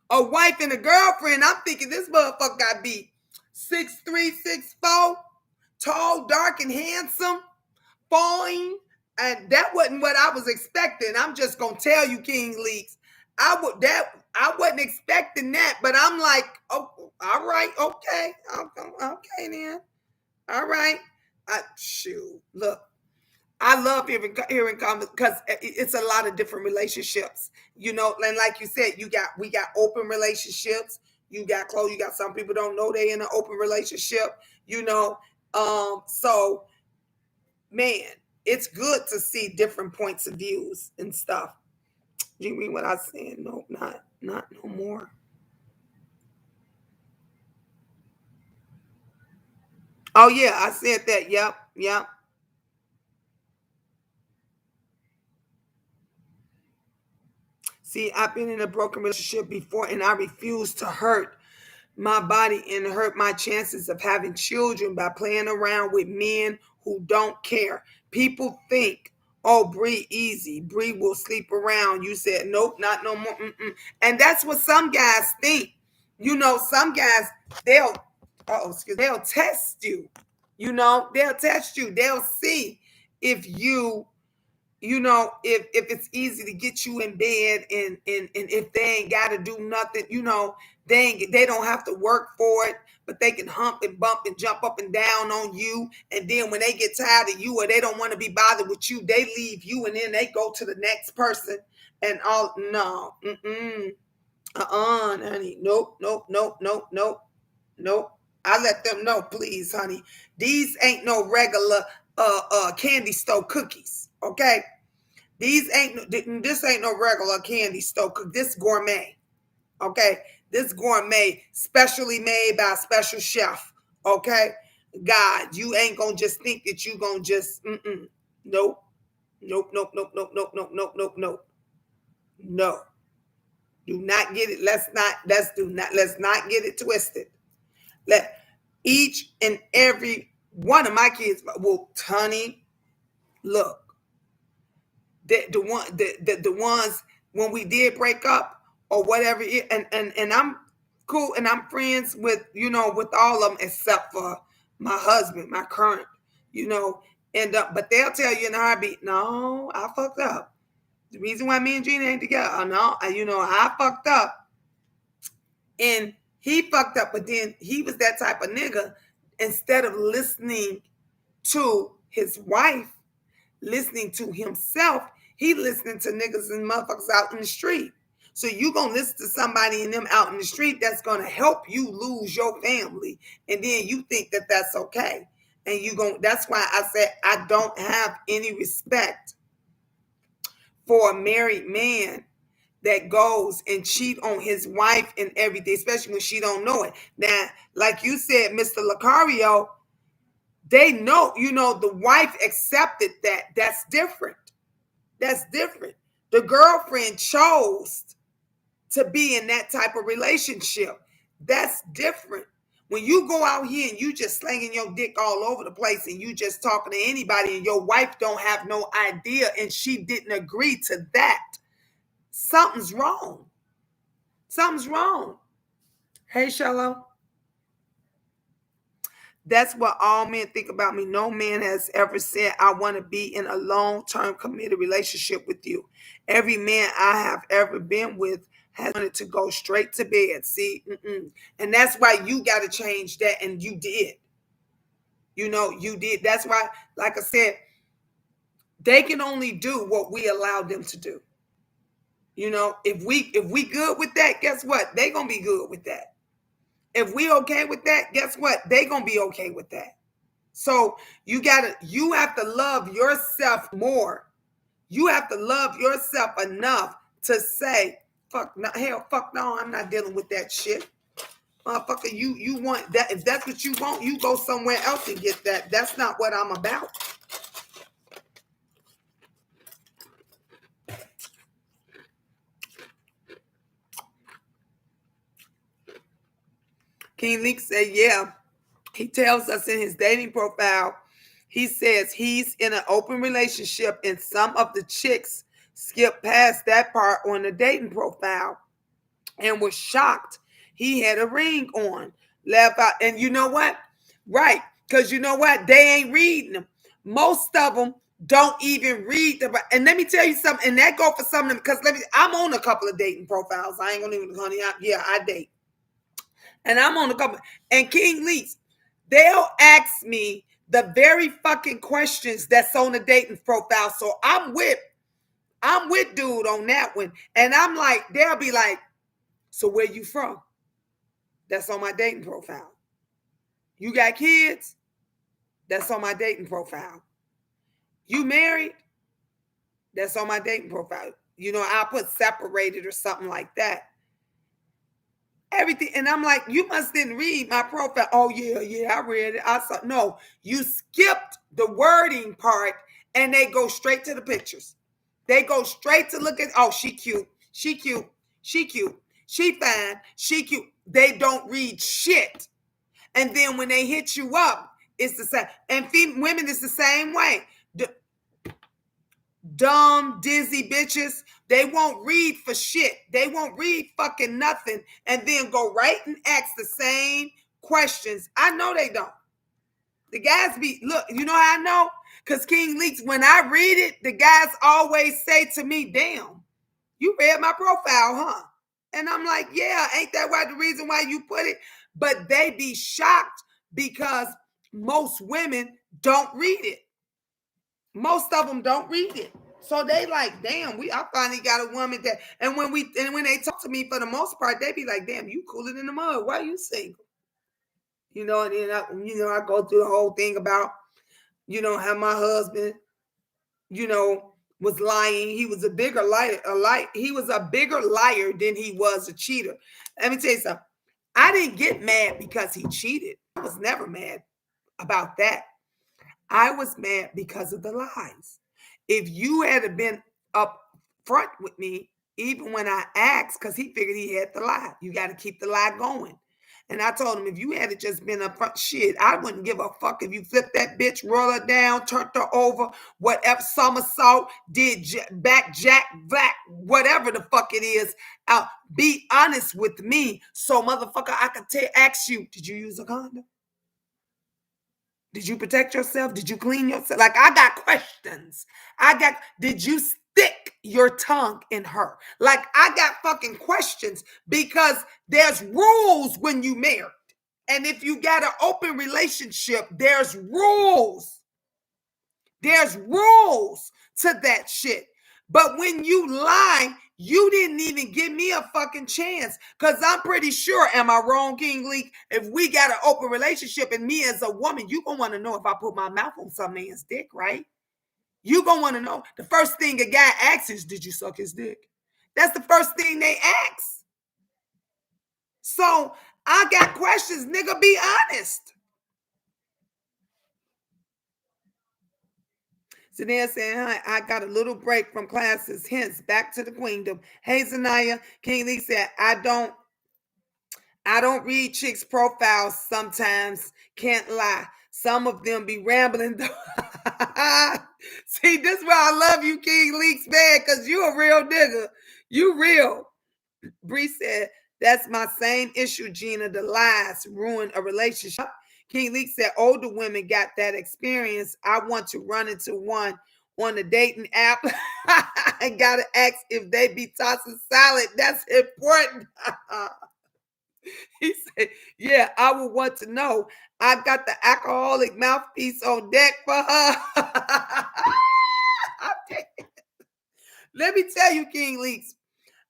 a wife and a girlfriend, I'm thinking this motherfucker got to be 6'3", 6'4", tall, dark, and handsome, fine. And that wasn't what I was expecting. I'm just gonna tell you, King Leaks. I wasn't expecting that, but I'm like, oh, all right, okay, then, all right. Shoot, look. I love hearing comments because it's a lot of different relationships, and like you said, we got open relationships, you got close, you got some people don't know they in an open relationship, so man, it's good to see different points of views and stuff. Do you read what I said? No, not no more. Oh yeah, I said that. Yep. See, I've been in a broken relationship before and I refuse to hurt my body and hurt my chances of having children by playing around with men who don't care. People think, oh, Bree, easy. Bree will sleep around. You said, nope, not no more. Mm-mm. And that's what some guys think. Some guys, they'll test you. They'll test you. They'll see if if it's easy to get you in bed and if they ain't got to do nothing, they don't have to work for it, but they can hump and bump and jump up and down on you. And then when they get tired of you or they don't want to be bothered with you, they leave you and then they go to the next person and all. No, honey, nope. I let them know, please, honey. These ain't no regular candy store cookies, okay? This ain't no regular candy store cookie. This gourmet, okay? This gourmet, specially made by a special chef, okay? God, you ain't gonna just think that you gonna just nope. No. Do not get it. Let's not get it twisted. Let each and every one of my kids, well, honey, Look, the ones when we did break up or whatever, and I'm cool and I'm friends with with all of them except for my husband, my current, you know, but they'll tell you in a heartbeat, no, I fucked up. The reason why me and Gina ain't together, no, I fucked up, and he fucked up, but then he was that type of nigga. Instead of listening to his wife, listening to himself, he listening to niggas and motherfuckers out in the street. So you gonna listen to somebody and them out in the street that's gonna help you lose your family, and then you think that that's okay, and you going that's why I said I don't have any respect for a married man that goes and cheat on his wife and everything, especially when she don't know it. Now, like you said, Mr. Lucario, they know, the wife accepted that. That's different. That's different. The girlfriend chose to be in that type of relationship. That's different. When you go out here and you just slinging your dick all over the place and you just talking to anybody and your wife don't have no idea and she didn't agree to that, something's wrong. Something's wrong. Hey, Shallow. That's what all men think about me. No man has ever said, I want to be in a long-term committed relationship with you. Every man I have ever been with has wanted to go straight to bed. See? And that's why you got to change that. And you did. You did. That's why, like I said, they can only do what we allow them to do. If we good with that, guess what? They going to be good with that. If we okay with that, guess what? They going to be okay with that. So you have to love yourself more. You have to love yourself enough to say, fuck no, hell, fuck no, I'm not dealing with that shit. Motherfucker, you want that. If that's what you want, you go somewhere else and get that. That's not what I'm about. King Leak said, yeah. He tells us in his dating profile, he says he's in an open relationship, and some of the chicks skip past that part on the dating profile and was shocked he had a ring on. Laugh out. And you know what? Right. Because you know what? They ain't reading them. Most of them don't even read them. And let me tell you something, and that go for some of them, because I'm on a couple of dating profiles. I ain't gonna even, honey. I date. And I'm on a couple. And King Leaks, they'll ask me the very fucking questions that's on the dating profile. So I'm with dude on that one. And I'm like, they'll be like, so where you from? That's on my dating profile. You got kids? That's on my dating profile. You married? That's on my dating profile. I'll put separated or something like that. Everything. And I'm like, you must didn't read my profile. Oh, yeah, I read it. I saw. No, you skipped the wording part and they go straight to the pictures. They go straight to look at, oh, she cute. She cute. She cute. She fine. She cute. They don't read shit. And then when they hit you up, it's the same. And women is the same way. Dumb, dizzy bitches. They won't read for shit. They won't read fucking nothing and then go right and ask the same questions. I know they don't. The guys look, you know how I know? Because King Leaks, when I read it, the guys always say to me, damn, you read my profile, huh? And I'm like, yeah, ain't that the reason why you put it? But they be shocked because most women don't read it. Most of them don't read it. So they like, damn, I finally got a woman that, and when they talk to me for the most part, they be like, damn, you cooler than the mud. Why you single? And then I go through the whole thing about, how my husband, was lying. He was a bigger liar, he was a bigger liar than he was a cheater. Let me tell you something. I didn't get mad because he cheated. I was never mad about that. I was mad because of the lies. If you had been up front with me, even when I asked, because he figured he had to lie. You got to keep the lie going. And I told him, if you had just been up front, shit, I wouldn't give a fuck if you flipped that bitch, roll her down, turned her over, whatever, somersault, did back, jack, black, whatever the fuck it is. Be honest with me. So, motherfucker, I could ask you, did you use a condom? Did you protect yourself? Did you clean yourself? Like, I got questions. Did you stick your tongue in her? Like, I got fucking questions because there's rules when you marry. And if you got an open relationship, there's rules. There's rules to that shit. But when you lie, you didn't even give me a fucking chance. Because I'm pretty sure, am I wrong, King Leak? If we got an open relationship and me as a woman, you going to want to know if I put my mouth on some man's dick, right? You going to want to know. The first thing a guy asks is, did you suck his dick? That's the first thing they ask. So I got questions, nigga, be honest. So they're saying, hi, I got a little break from classes, hence back to the queendom. Hey, Zanaya, King Lee said, I don't read chicks' profiles sometimes. Can't lie. Some of them be rambling. See, this is why I love you, King Leaks, man, because you a real nigga. You real. Bree said, that's my same issue, Gina. The lies ruin a relationship. King Leak said, older women got that experience. I want to run into one on the dating app. I got to ask if they be tossing salad. That's important. He said, yeah, I would want to know. I've got the alcoholic mouthpiece on deck for her. Let me tell you, King Leaks,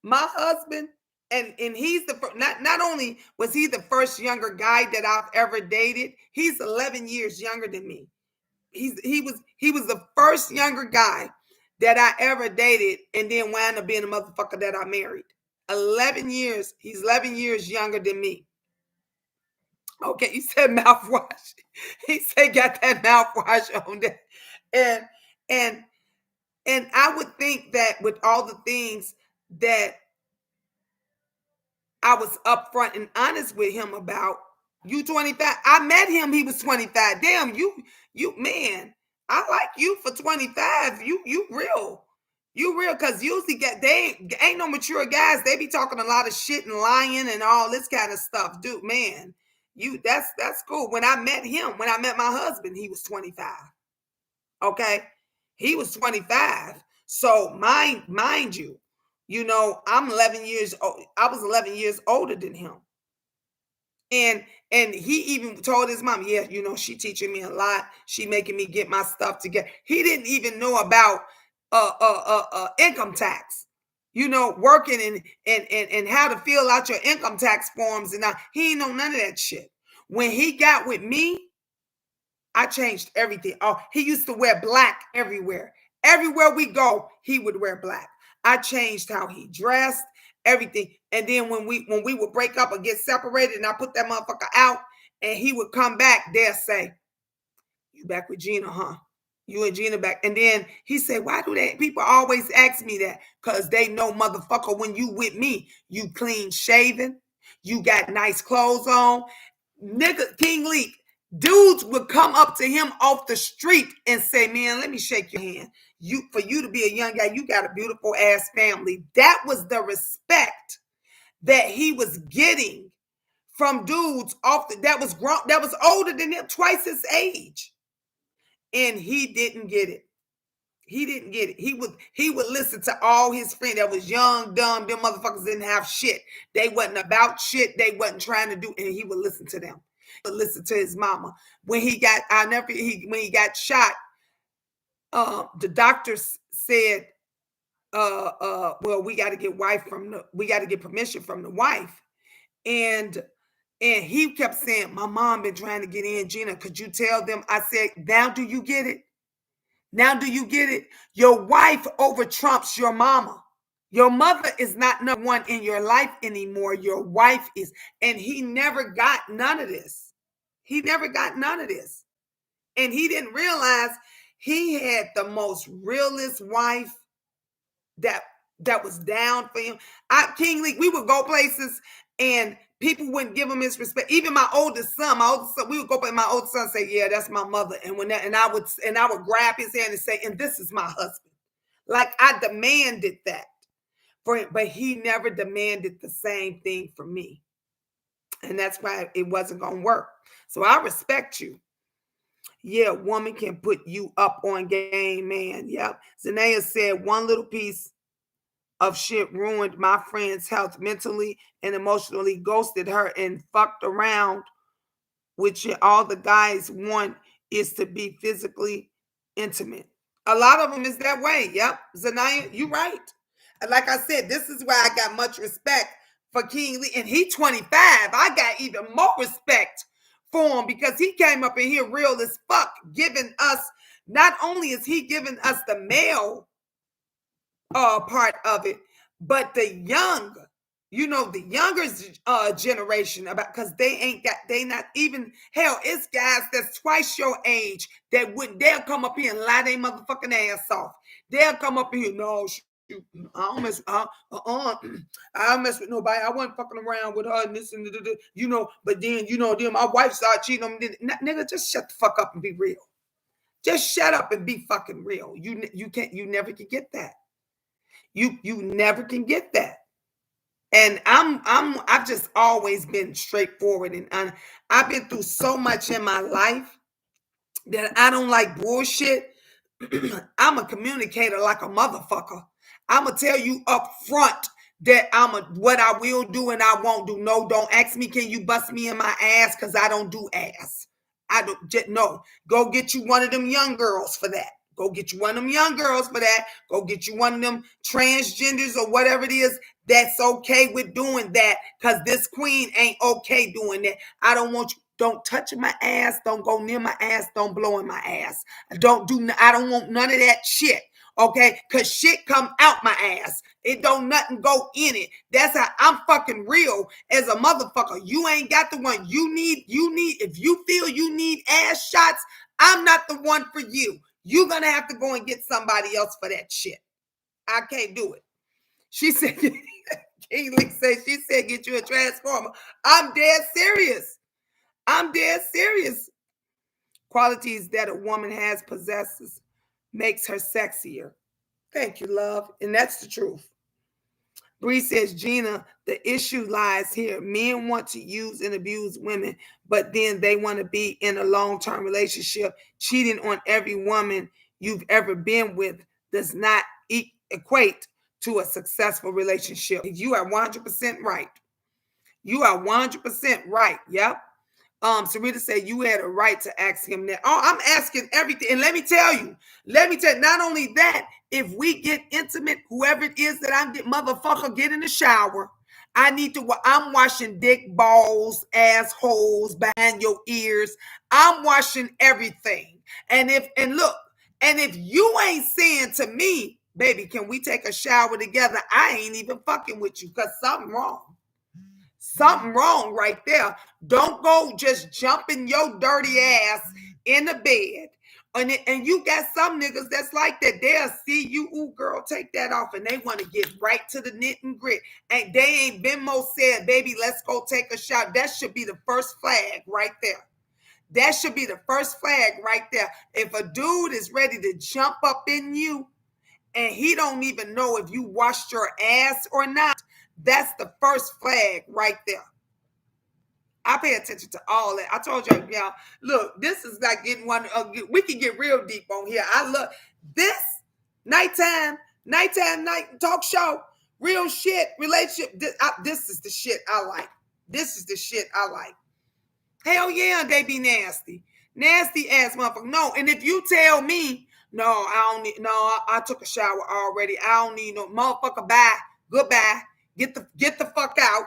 my husband, and he's the not only was he the first younger guy that I've ever dated, he's 11 years younger than me. He was the first younger guy that I ever dated, and then wound up being a motherfucker that I married. 11 years. He's 11 years younger than me. Okay, he said mouthwash. He said got that mouthwash on there. And and and I would think that with all the things that I was upfront and honest with him about, you 25. I met him, he was 25. Damn, you man, I like you for 25. You real. You real, because usually they ain't no mature guys. They be talking a lot of shit and lying and all this kind of stuff. Dude, man, that's cool. When I met my husband, he was 25. Okay. He was 25. So mind you, I'm 11 years old. I was 11 years older than him. And he even told his mom, yeah, she teaching me a lot. She making me get my stuff together. He didn't even know about income tax, working and how to fill out your income tax forms. And he ain't know none of that shit. When he got with me, I changed everything. Oh, he used to wear black everywhere. Everywhere we go, he would wear black. I changed how he dressed, everything. And then when we would break up or get separated and I put that motherfucker out and he would come back, they'll say, you back with Gina, huh? You and Gina back. And then he said, why do people always ask me that? Because they know, motherfucker, when you with me, you clean shaven, you got nice clothes on. Nigga, King Leak, dudes would come up to him off the street and say, man, let me shake your hand. For you to be a young guy, you got a beautiful ass family. That was the respect that he was getting from dudes that was older than him, twice his age. And he didn't get it. He didn't get it. He would listen to all his friends that was young, dumb. Them motherfuckers didn't have shit. They wasn't about shit. They wasn't trying to do, and he would listen to them. He would listen to his mama. When he got shot, the doctors said, well, we got to get permission from the wife. And he kept saying, my mom been trying to get in. Gina, could you tell them? I said, now do you get it? Now do you get it? Your wife over trumps your mama. Your mother is not number one in your life anymore. Your wife is. And he never got none of this. He never got none of this. And he didn't realize he had the most realest wife that was down for him. King Leak, we would go places And people wouldn't give him his respect. Even my oldest son, we would go up and my oldest son say, "Yeah, that's my mother." And I would grab his hand and say, "And this is my husband." Like I demanded that for him, but he never demanded the same thing for me. And that's why it wasn't gonna work. So I respect you. Yeah, a woman can put you up on game, man. Yep. Zanaya said one little piece of shit ruined my friend's health mentally and emotionally, ghosted her and fucked around, which all the guys want is to be physically intimate. A lot of them is that way. Yep. Zanaya, you right. And like I said, this is why I got much respect for King Lee. And he 25. I got even more respect for him because he came up in here real as fuck, giving us, not only is he giving us the male part of it, but the young, the younger generation, about, because they not even, hell, it's guys that's twice your age that wouldn't, they'll come up here and lie their motherfucking ass off. They'll come up here, no, shoot, I don't mess, I don't mess with nobody. I wasn't fucking around with her and this and but then my wife started cheating on me. Nigga, just shut the fuck up and be real. Just shut up and be fucking real. You never can get that. You never can get that. And I've just always been straightforward, and I've been through so much in my life that I don't like bullshit. I'm a communicator like a motherfucker. I'm gonna tell you up front that what I will do and I won't do. No, don't ask me, can you bust me in my ass? Because I don't do ass. I don't just no. Go get you one of them young girls for that. Go get you one of them young girls for that. Go get you one of them transgenders or whatever it is that's okay with doing that. Because this queen ain't okay doing that. I don't want you. Don't touch my ass. Don't go near my ass. Don't blow in my ass. I don't want none of that shit. Okay, because shit come out my ass. It don't nothing go in it. That's how I'm fucking real as a motherfucker. You ain't got the one if you feel you need ass shots, I'm not the one for you. You're gonna have to go and get somebody else for that shit. I can't do it. She said, King Lee said, she said, get you a transformer. I'm dead serious. I'm dead serious. Qualities that a woman possesses makes her sexier. Thank you, love. And that's the truth. Bree says, Gina, the issue lies here. Men want to use and abuse women, but then they want to be in a long-term relationship. Cheating on every woman you've ever been with does not equate to a successful relationship. You are 100% right. You are 100% right. Yep. Sarita said you had a right to ask him that. Oh, I'm asking everything. And let me tell you, not only that, if we get intimate, whoever it is that I'm motherfucker, get in the shower. I'm washing dick balls, assholes, behind your ears. I'm washing everything. And if you ain't saying to me, baby, can we take a shower together? I ain't even fucking with you because something wrong. Something wrong right there. Don't go just jumping your dirty ass in the bed. And you got some niggas that's like that. They'll see you, ooh, girl, take that off. And they want to get right to the knit and grit. And they ain't been more said, baby, let's go take a shot. That should be the first flag right there. That should be the first flag right there. If a dude is ready to jump up in you and he don't even know if you washed your ass or not, that's the first flag right there. I pay attention to all that. I told y'all, look, this is like getting one. We can get real deep on here. I love this nighttime night talk show, real shit, relationship. This is the shit I like. This is the shit I like. Hell yeah, they be nasty. Nasty ass motherfucker. No, and if you tell me, no, I don't need, no, I took a shower already. I don't need no motherfucker, bye. Goodbye. Get the fuck out.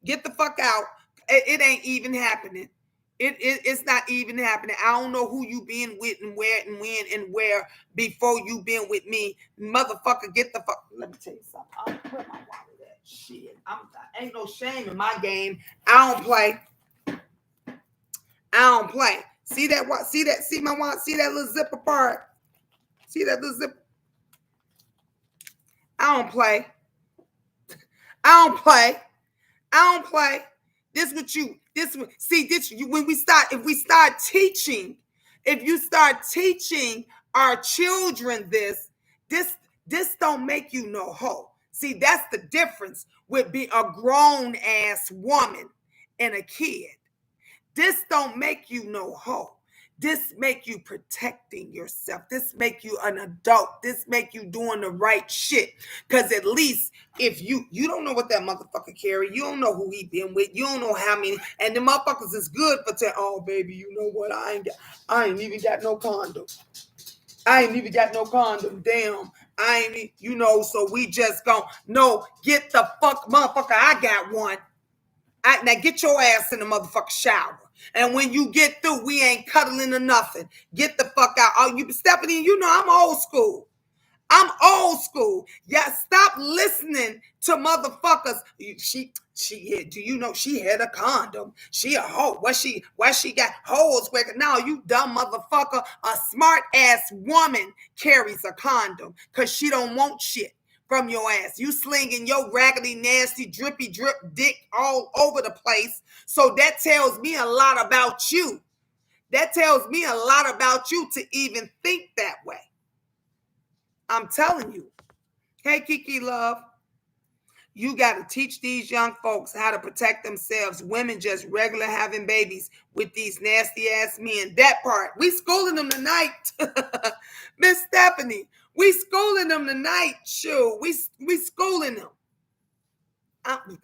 Get the fuck out. It ain't even happening. It's not even happening. I don't know who you been with and where and when and where before you been with me. Motherfucker, get the fuck. Let me tell you something. Where my wallet at? Shit. Ain't no shame in my game. I don't play. I don't play. See that? What? See that? See my wallet? See that little zipper part? See that little zipper? I don't play. I don't play. I don't play. When if we start teaching, if you start teaching our children this don't make you no hoe. See, that's the difference with being a grown ass woman and a kid. This don't make you no hoe. This make you protecting yourself. This make you an adult. This make you doing the right shit. Cause at least if you don't know what that motherfucker carry, you don't know who he been with, you don't know how many, and the motherfuckers is good for saying, oh baby, you know what? I ain't even got no condom. I ain't even got no condom. Damn. I ain't, so we just gon' no, get the fuck, motherfucker, I got one. Now get your ass in the motherfucking shower. And when you get through, we ain't cuddling or nothing. Get the fuck out. Oh, Stephanie, I'm old school. I'm old school. Yeah, stop listening to motherfuckers. Do you know she had a condom? She a hoe. Why she got holes? No, you dumb motherfucker. A smart ass woman carries a condom because she don't want shit from your ass. You slinging your raggedy, nasty, drippy drip dick all over the place. So that tells me a lot about you. That tells me a lot about you to even think that way. I'm telling you. Hey, Kiki Love, you got to teach these young folks how to protect themselves. Women just regular having babies with these nasty ass men. That part. We schooling them tonight. Miss Stephanie, we schooling them tonight. Sure, we schooling them.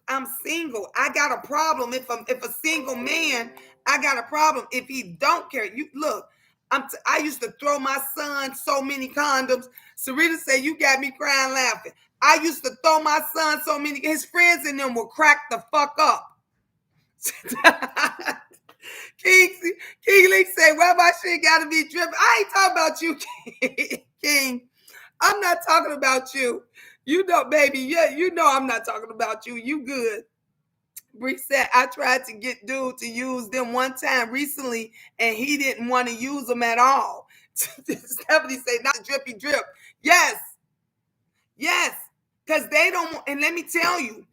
I'm single. I got a problem if a single man. I got a problem if he don't care. You look. I used to throw my son so many condoms. Sarita said, "You got me crying laughing." I used to throw my son so many. His friends and them will crack the fuck up. King Lee say, "Well, my shit got to be dripping." I ain't talking about you, King. I'm not talking about you. You know, baby, yeah, I'm not talking about you. You good. Bree said, I tried to get dude to use them one time recently, and he didn't want to use them at all. Stephanie said, not drippy drip. Yes. Because they don't want, and let me tell you,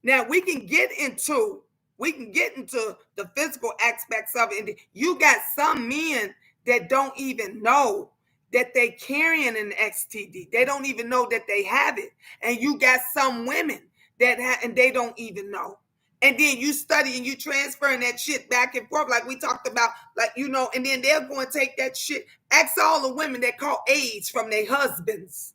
now we can get into the physical aspects of it. And you got some men that don't even know that they carrying an STD. They don't even know that they have it. And you got some women and they don't even know. And then you study and you transferring that shit back and forth, like we talked about, and then they're going to take that shit. Ask all the women that caught AIDS from their husbands.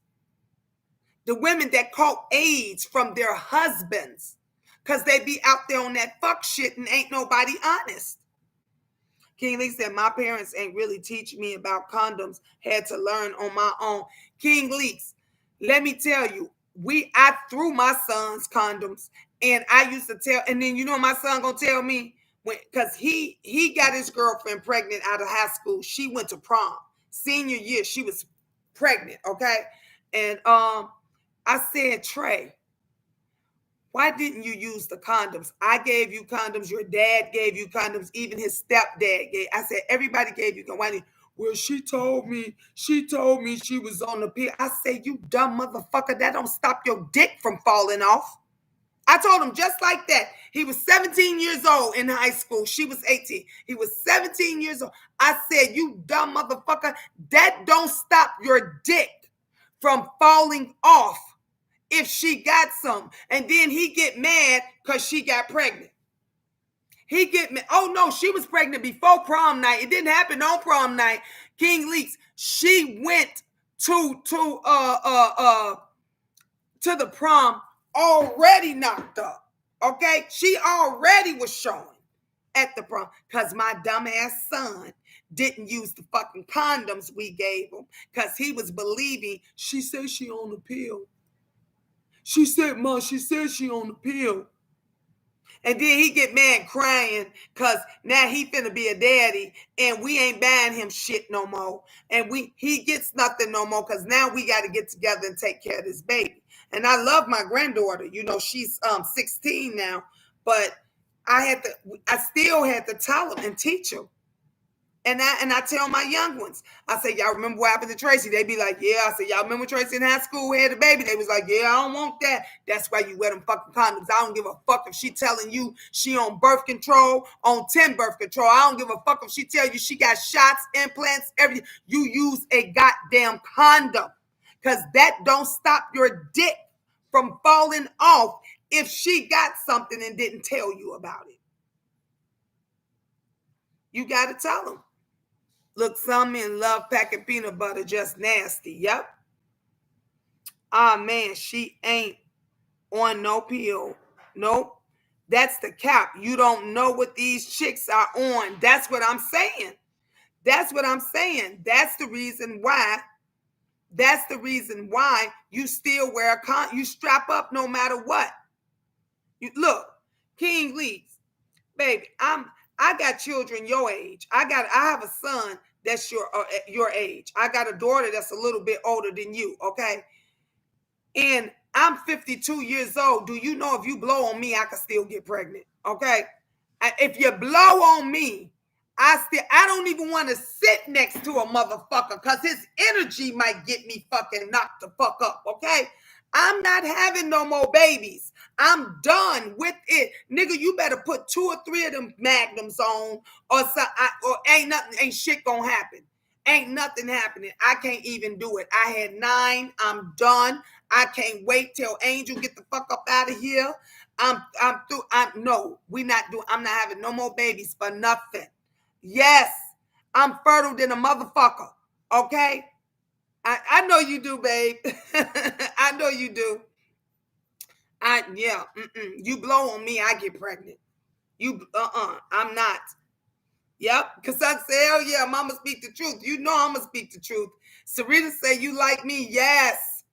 The women that caught AIDS from their husbands. Because they be out there on that fuck shit and ain't nobody honest. King Lee said, my parents ain't really teach me about condoms. Had to learn on my own. King Leaks, let me tell you, I threw my son's condoms. And I used to tell, and then my son gonna tell me, because he got his girlfriend pregnant out of high school. She went to prom. Senior year, she was pregnant, okay? And I said, Trey, why didn't you use the condoms? I gave you condoms. Your dad gave you condoms. Even his stepdad gave. I said, everybody gave you condoms. Well, she told me she was on the pill. I said, you dumb motherfucker. That don't stop your dick from falling off. I told him just like that. He was 17 years old in high school. She was 18. He was 17 years old. I said, you dumb motherfucker. That don't stop your dick from falling off. If she got some, and then he get mad because she got pregnant. He get mad. Oh no, she was pregnant before prom night. It didn't happen on prom night. King Leaks. She went to the prom already knocked up. Okay, she already was showing at the prom because my dumbass son didn't use the fucking condoms we gave him because he was believing. She said she on the pill. She said, Mom, she said she on the pill. And then he get mad crying because now he finna be a daddy and we ain't buying him shit no more. And he gets nothing no more because now we got to get together and take care of this baby. And I love my granddaughter. She's 16 now. But I still had to tell him and teach him. And I tell my young ones, I say, y'all remember what happened to Tracy? They be like, yeah. I say, y'all remember Tracy in high school who had a baby? They was like, yeah, I don't want that. That's why you wear them fucking condoms. I don't give a fuck if she telling you she on birth control, on 10 birth control. I don't give a fuck if she tell you she got shots, implants, everything. You use a goddamn condom. Because that don't stop your dick from falling off if she got something and didn't tell you about it. You got to tell them. Look, some men love packing peanut butter, just nasty. Yep. Ah, man, she ain't on no pill. Nope. That's the cap. You don't know what these chicks are on. That's what I'm saying. That's what I'm saying. That's the reason why. That's the reason why you still wear you strap up no matter what. You look, King Leeds, baby, I got children your age. I have a son that's your age. I got a daughter that's a little bit older than you, okay? And I'm 52 years old. Do you know if you blow on me, I can still get pregnant, okay? If you blow on me, I don't even want to sit next to a motherfucker because his energy might get me fucking knocked the fuck up, okay? I'm not having no more babies. I'm done with it. Nigga, you better put 2 or 3 of them magnums on or ain't shit gonna happen. Ain't nothing happening. I can't even do it. I had 9. I'm done. I can't wait till Angel get the fuck up out of here. I'm through. No, I'm not having no more babies for nothing. Yes, I'm fertile than a motherfucker. Okay? I know you do, babe. I know you do. You blow on me, I get pregnant. I'm not. Yep, because I say, hell yeah, mama speak the truth. You know I'm gonna speak the truth. Sarita say, you like me? Yes.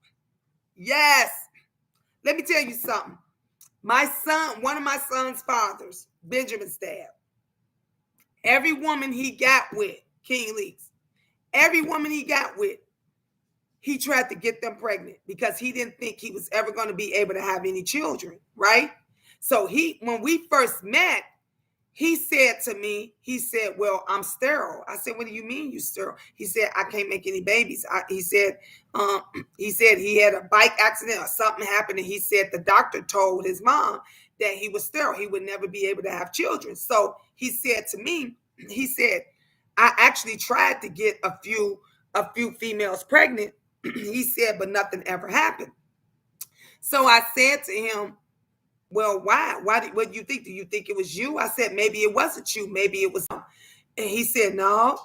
Yes. Let me tell you something. My son, one of my son's fathers, Benjamin Stab, every woman he got with, King Leaks, every woman he got with, he tried to get them pregnant because he didn't think he was ever going to be able to have any children, right? So when we first met, he said to me, he said, well, I'm sterile. I said, what do you mean you sterile? He said, I can't make any babies. He said he had a bike accident or something happened. And he said the doctor told his mom that he was sterile. He would never be able to have children. So he said to me, he said, I actually tried to get a few females pregnant. He said, but nothing ever happened. So I said to him, well, why? What do you think? Do you think it was you? I said, maybe it wasn't you. Maybe it was. And he said, no,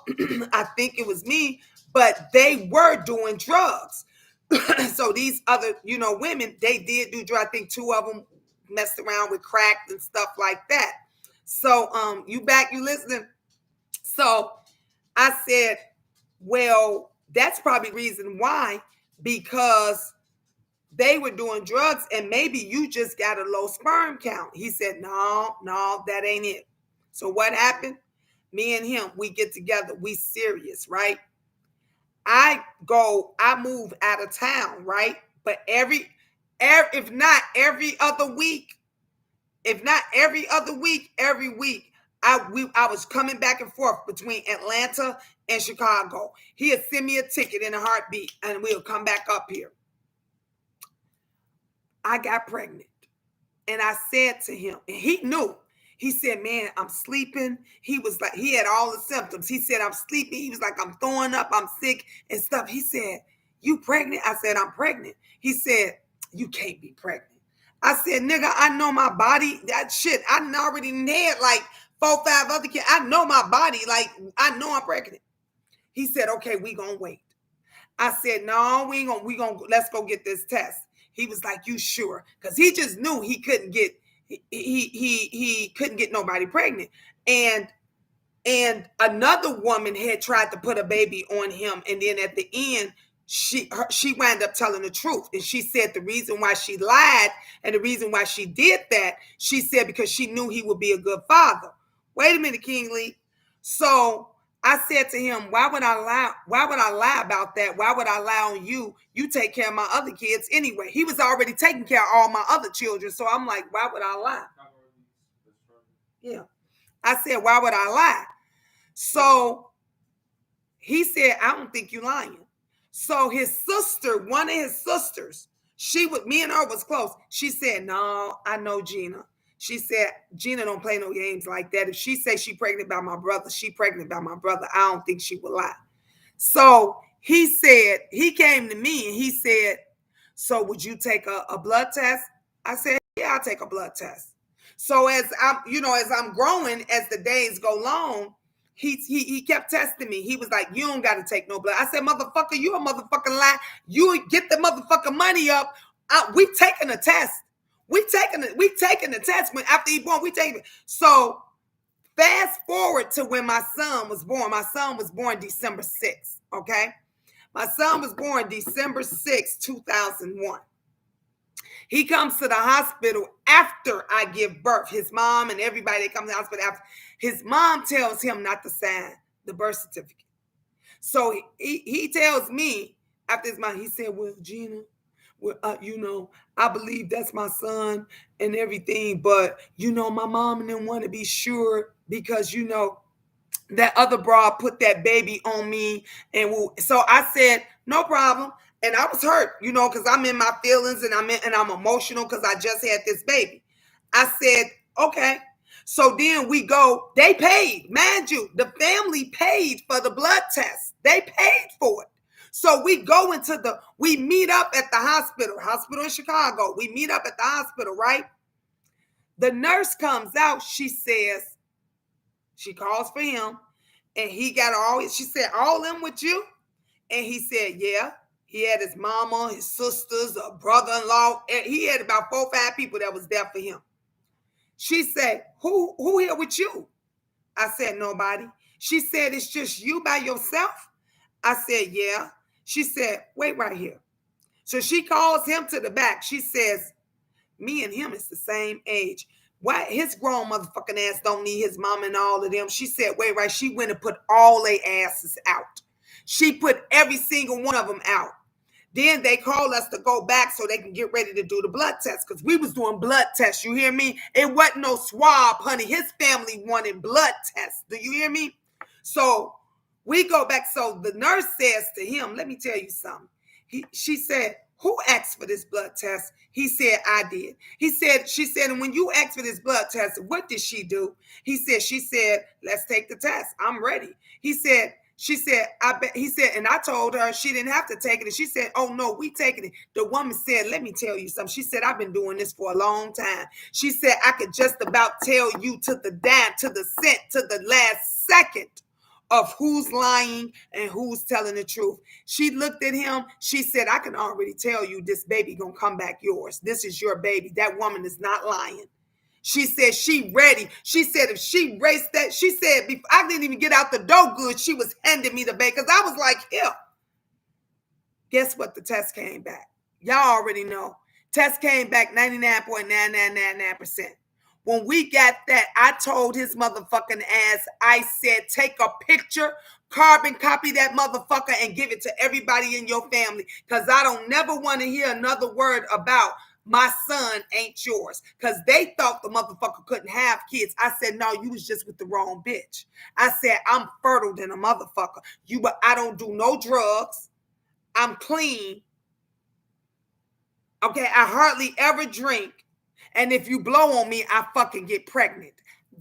I think it was me. But they were doing drugs. So these other, women, they did do drugs. I think 2 of them messed around with crack and stuff like that. So you listening? So I said, well, that's probably the reason why, because they were doing drugs and maybe you just got a low sperm count. He said, no, that ain't it. So what happened? Me and him, we get together. We serious, right? I move out of town, right? But if not every other week, every week, I was coming back and forth between Atlanta and Chicago. He'd send me a ticket in a heartbeat and we'll come back up here. I got pregnant. And I said to him, and he knew. He said, man, I'm sleeping. He was like, he had all the symptoms. He said, I'm sleeping. He was like, I'm throwing up. I'm sick and stuff. He said, you pregnant? I said, I'm pregnant. He said, you can't be pregnant. I said, nigga, I know my body. That shit, I already had like 4, 5 other kids. I know my body. Like, I know I'm pregnant. He said, okay, we gonna wait. I said, no, we gonna let's go get this test. He was like, you sure? Because he just knew he couldn't get he couldn't get nobody pregnant. And another woman had tried to put a baby on him, and then at the end she wound up telling the truth. And she said the reason why she lied and the reason why she did that, she said because she knew he would be a good father. Wait a minute, King Lee. So I said to him, why would I lie about that? Why would I lie on you? You take care of my other kids anyway. He was already taking care of all my other children. So I'm like, why would I lie? Yeah. I said, why would I lie? So He said, I don't think you lying. So his sister, one of his sisters, me and her was close. She said, no, I know Gina. She said, Gina don't play no games like that. If she say she pregnant by my brother, she pregnant by my brother. I don't think she will lie. So he said, he came to me and he said, so would you take a blood test? I said, yeah, I'll take a blood test. So as I'm growing, as the days go long, he kept testing me. He was like, you don't got to take no blood. I said, motherfucker, you a motherfucking lie. You get the motherfucking money up. We taking a test. We taking the test when after he born. We taking it. So fast forward to when my son was born. My son was born December 6th. Okay. My son was born December 6th, 2001. He comes to the hospital after I give birth. His mom and everybody that comes to the hospital after. His mom tells him not to sign the birth certificate. So he tells me after his mom, he said, well, Gina, I believe that's my son and everything. But, my mom and them want to be sure because, that other broad put that baby on me. So I said, no problem. And I was hurt, because I'm in my feelings and I'm emotional because I just had this baby. I said, okay. So then we go, they paid, mind you, the family paid for the blood test. They paid for it. So we meet up at the hospital in Chicago. We meet up at the hospital, right? The nurse comes out. She calls for him and he she said, all them with you? And he said, yeah. He had his mama, his sisters, a brother-in-law. And he had about 4 or 5 people that was there for him. She said, who here with you? I said, nobody. She said, it's just you by yourself? I said, yeah. She said, wait right here. So she calls him to the back. She says, me and him is the same age. Why his grown motherfucking ass don't need his mom and all of them? She said, wait, right. She went and put all their asses out. She put every single one of them out. Then they call us to go back so they can get ready to do the blood test because we was doing blood tests. You hear me? It wasn't no swab, honey. His family wanted blood tests. Do you hear me? So we go back. So the nurse says to him, let me tell you something. She said, who asked for this blood test? He said, I did. She said, and when you asked for this blood test, what did she do? She said, let's take the test. I'm ready. She said, and I told her she didn't have to take it. And she said, oh no, we taking it. The woman said, let me tell you something. She said, I've been doing this for a long time. She said, I could just about tell you to the cent, to the last second of who's lying and who's telling the truth. She looked at him. She said, I can already tell you this baby gonna come back yours. This is your baby. That woman is not lying. She said she ready. She said if she raced that, she said I didn't even get out the door good, she was handing me the bag because I was like, here. Guess what? The test came back. Y'all already know. Test came back 99.9999%. When we got that, I told his motherfucking ass, I said, take a picture, carbon copy that motherfucker and give it to everybody in your family because I don't never want to hear another word about my son ain't yours because they thought the motherfucker couldn't have kids. I said, no, you was just with the wrong bitch. I said, I'm fertile than a motherfucker. But I don't do no drugs. I'm clean. Okay, I hardly ever drink. And if you blow on me, I fucking get pregnant.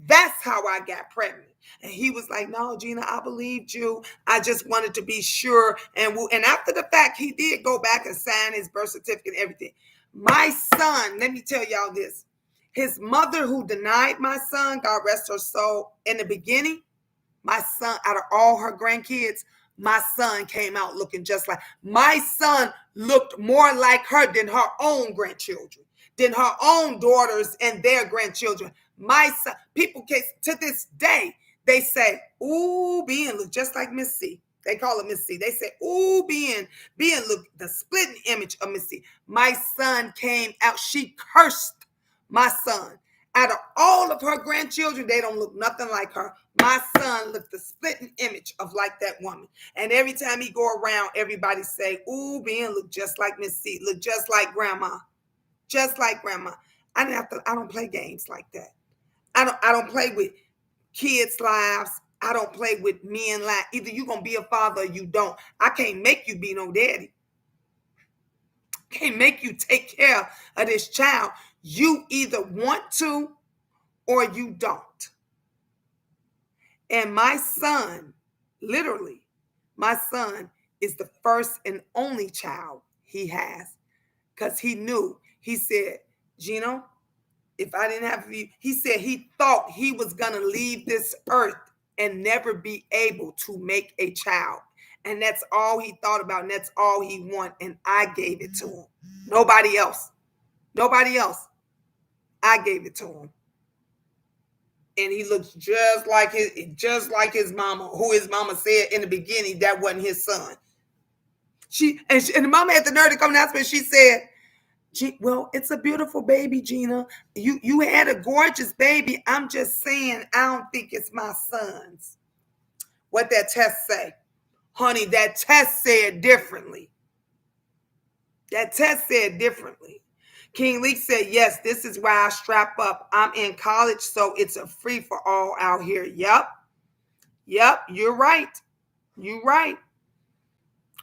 That's how I got pregnant. And he was like, no, Gina, I believed you. I just wanted to be sure. And after the fact, he did go back and sign his birth certificate and everything. My son, let me tell y'all this. His mother who denied my son, God rest her soul, in the beginning, my son, out of all her grandkids, my son came out looking just like, my son looked more like her than her own grandchildren, than her own daughters and their grandchildren. My son, people can, to this day, they say, ooh, Ben look just like Miss C. They call it Miss C. They say, ooh, Ben look the splitting image of Miss C. My son came out. She cursed my son. Out of all of her grandchildren, they don't look nothing like her. My son looked the splitting image of like that woman. And every time he go around, everybody say, ooh, Ben look just like Miss C. Look just like grandma. Just like grandma. I don't play games like that. I don't play with kids' lives. I don't play with men like either you gonna be a father or you don't. I can't make you be no daddy. Can't make you take care of this child. You either want to or you don't. And my son, literally, my son is the first and only child he has because he knew. He said, Gino, if I didn't have you, he said he thought he was going to leave this earth and never be able to make a child. And that's all he thought about. And that's all he wanted. And I gave it to him. Nobody else. Nobody else. I gave it to him. And he looks just like his mama, who his mama said in the beginning that wasn't his son. And the mama had the nerve to come and ask me. She said, well, it's a beautiful baby, Gina. You had a gorgeous baby. I'm just saying, I don't think it's my son's. What that test say? Honey, that test said differently. That test said differently. King Leek said, yes, this is why I strap up. I'm in college, so it's a free for all out here. Yep, you're right. You're right.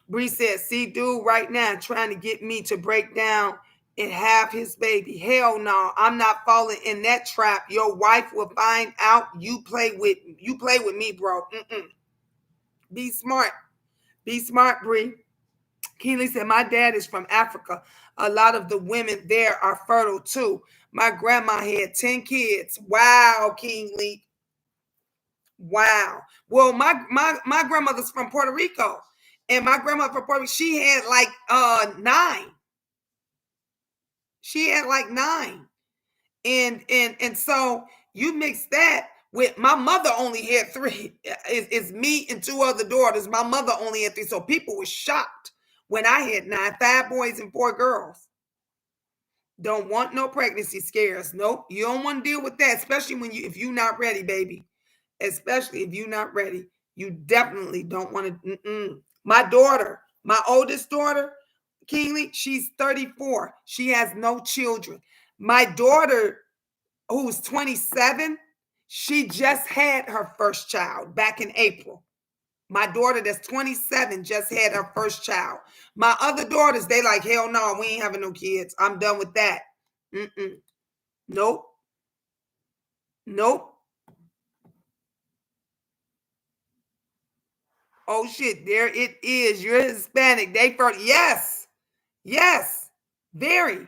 Bree said, see, dude, right now trying to get me to break down and have his baby. Hell no, I'm not falling in that trap. Your wife will find out you play with me, bro. Be smart. Be smart, Bree. Keely said, my dad is from Africa. A lot of the women there are fertile too. My grandma had 10 kids. Wow, King Lee. Wow. Well, my grandmother's from Puerto Rico. And my grandmother from Puerto Rico, she had like 9. She had like 9. And so you mix that with my mother only had 3. It's me and 2 other daughters. My mother only had 3. So people were shocked when I had 9, 5 boys and 4 girls. Don't want no pregnancy scares. Nope. You don't want to deal with that, especially if you're not ready, baby. Especially if you're not ready. You definitely don't want to. My daughter, my oldest daughter, Kingly, she's 34. She has no children. My daughter, who's 27, she just had her first child back in April. My daughter that's 27 just had her first child. My other daughters, they like, hell no, we ain't having no kids. I'm done with that. Nope. Oh shit, there it is. You're Hispanic. They first. Yes. Very.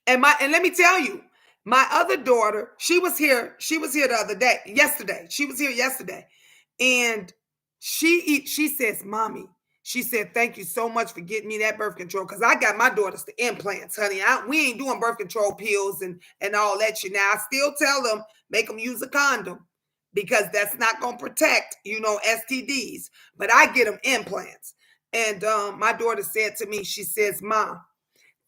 And let me tell you, my other daughter, she was here yesterday. She was here yesterday. And she says, Mommy, she said, thank you so much for getting me that birth control. Because I got my daughters the implants, honey. We ain't doing birth control pills and all that shit. Now, I still tell them, make them use a condom. Because that's not going to protect, STDs. But I get them implants. And my daughter said to me, she says, Mom,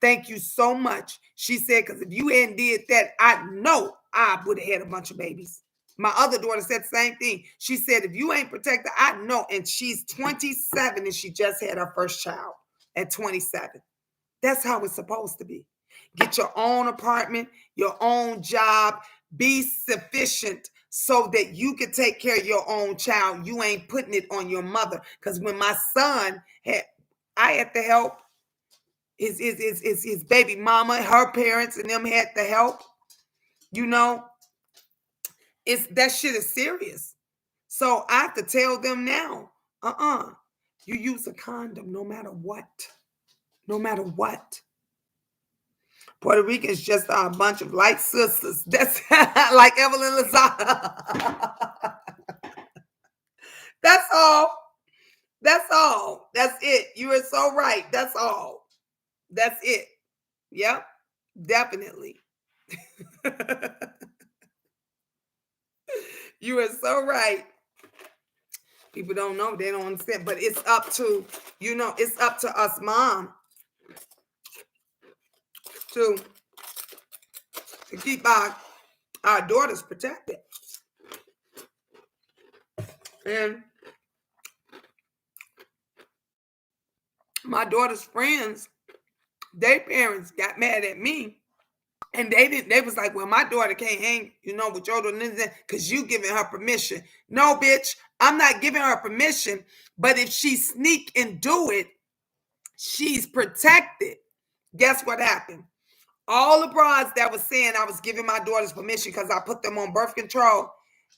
thank you so much. She said, because if you hadn't did that, I know I would have had a bunch of babies. My other daughter said the same thing. She said, if you ain't protected, I know. And she's 27 and she just had her first child at 27. That's how it's supposed to be. Get your own apartment, your own job, be sufficient so that you can take care of your own child. You ain't putting it on your mother. Because when my son I had to help his baby mama, her parents, and them had to help. That shit is serious. So I have to tell them now, you use a condom no matter what. No matter what. Puerto Ricans just are a bunch of light sisters. That's like Evelyn Lozada. That's all. That's it. You are so right. That's all. That's it. Yep. Definitely. You are so right. People don't know. They don't understand. But it's up to, it's up to us, mom, to keep our daughters protected. And my daughter's friends, their parents got mad at me And they was like, well, my daughter can't hang, with your daughter because you giving her permission. No, bitch, I'm not giving her permission. But if she sneak and do it, she's protected. Guess what happened? All the brides that was saying I was giving my daughters permission because I put them on birth control,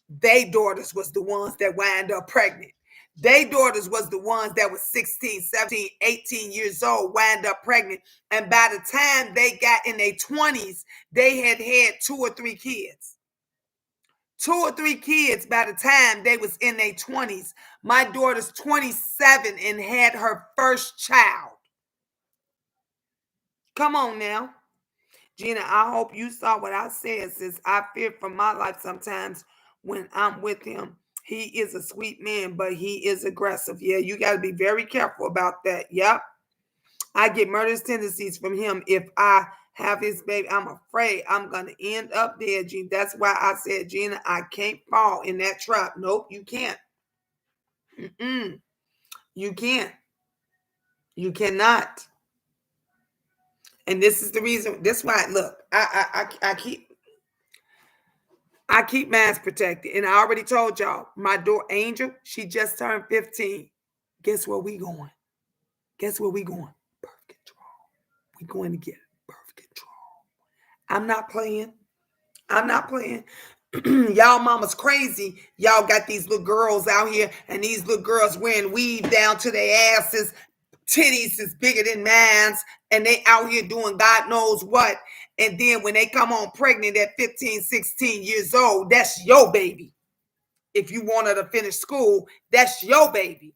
they daughters was the ones that wound up pregnant. They daughters was the ones that was 16, 17, 18 years old, wound up pregnant. And by the time they got in their 20s, they had 2 or 3 kids. 2 or 3 kids by the time they was in their 20s. My daughter's 27 and had her first child. Come on now. Gina, I hope you saw what I said, sis. I fear for my life sometimes when I'm with him. He is a sweet man, but he is aggressive. Yeah, you got to be very careful about that. Yep. I get murderous tendencies from him if I have his baby. I'm afraid I'm going to end up there, Gina. That's why I said, Gina, I can't fall in that trap. Nope, you can't. You can't. You cannot. And this is the reason. This why, look, I keep mass protected. And I already told y'all, my daughter Angel, she just turned 15. Guess where we going? Guess where we going? Birth control. We going to get birth control. I'm not playing. I'm not playing. Y'all mama's crazy. Y'all got these little girls out here, and these little girls wearing weave down to their asses. Titties is bigger than mine, and they out here doing God knows what. And then when they come on pregnant at 15, 16 years old, that's your baby. If you want her to finish school, that's your baby.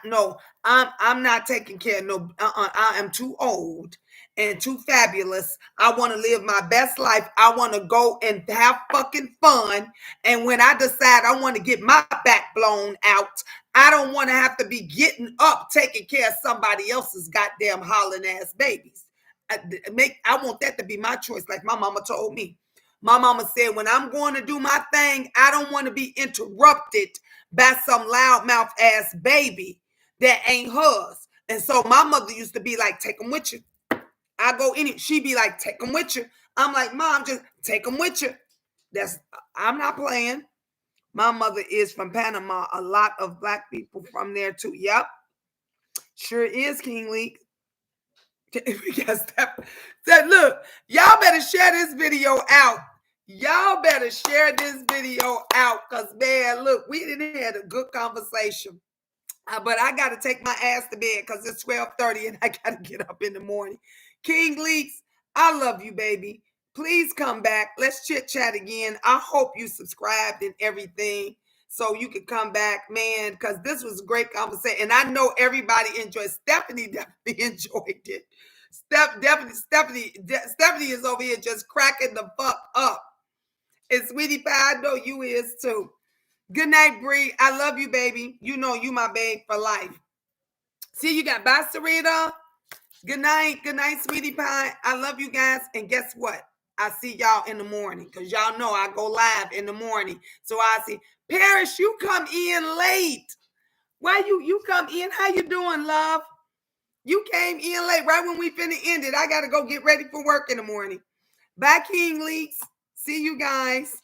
No, I'm not taking care of no. I am too old and too fabulous. I want to live my best life. I want to go and have fucking fun. And when I decide I want to get my back blown out, I don't want to have to be getting up taking care of somebody else's goddamn hollering ass babies. I want that to be my choice, like my mama told me. My mama said, when I'm going to do my thing, I don't want to be interrupted by some loudmouth ass baby that ain't hers. And so my mother used to be like, take them with you. I go in it. She be like, take them with you. I'm like, Mom, just take them with you. I'm not playing. My mother is from Panama. A lot of black people from there too. Yep. Sure is, King Leak. Because look, y'all better share this video out. Y'all better share this video out because, man, look, we didn't have a good conversation. But I got to take my ass to bed because it's 12:30 and I got to get up in the morning. King Leaks, I love you, baby. Please come back. Let's chit chat again. I hope you subscribed and everything so you can come back, man, because this was a great conversation. And I know everybody enjoyed. Stephanie definitely enjoyed it. Stephanie is over here just cracking the fuck up. And Sweetie Pie, I know you is too. Good night, Bree. I love you, baby. You know you my babe for life. See, you got bye, Sarita. Good night. Good night, Sweetie Pie. I love you guys. And guess what? I see y'all in the morning because y'all know I go live in the morning. So I see Paris, you come in late. Why you come in? How you doing, love? You came in late right when we finna end it. I got to go get ready for work in the morning. Bye, King Leaks. See you guys.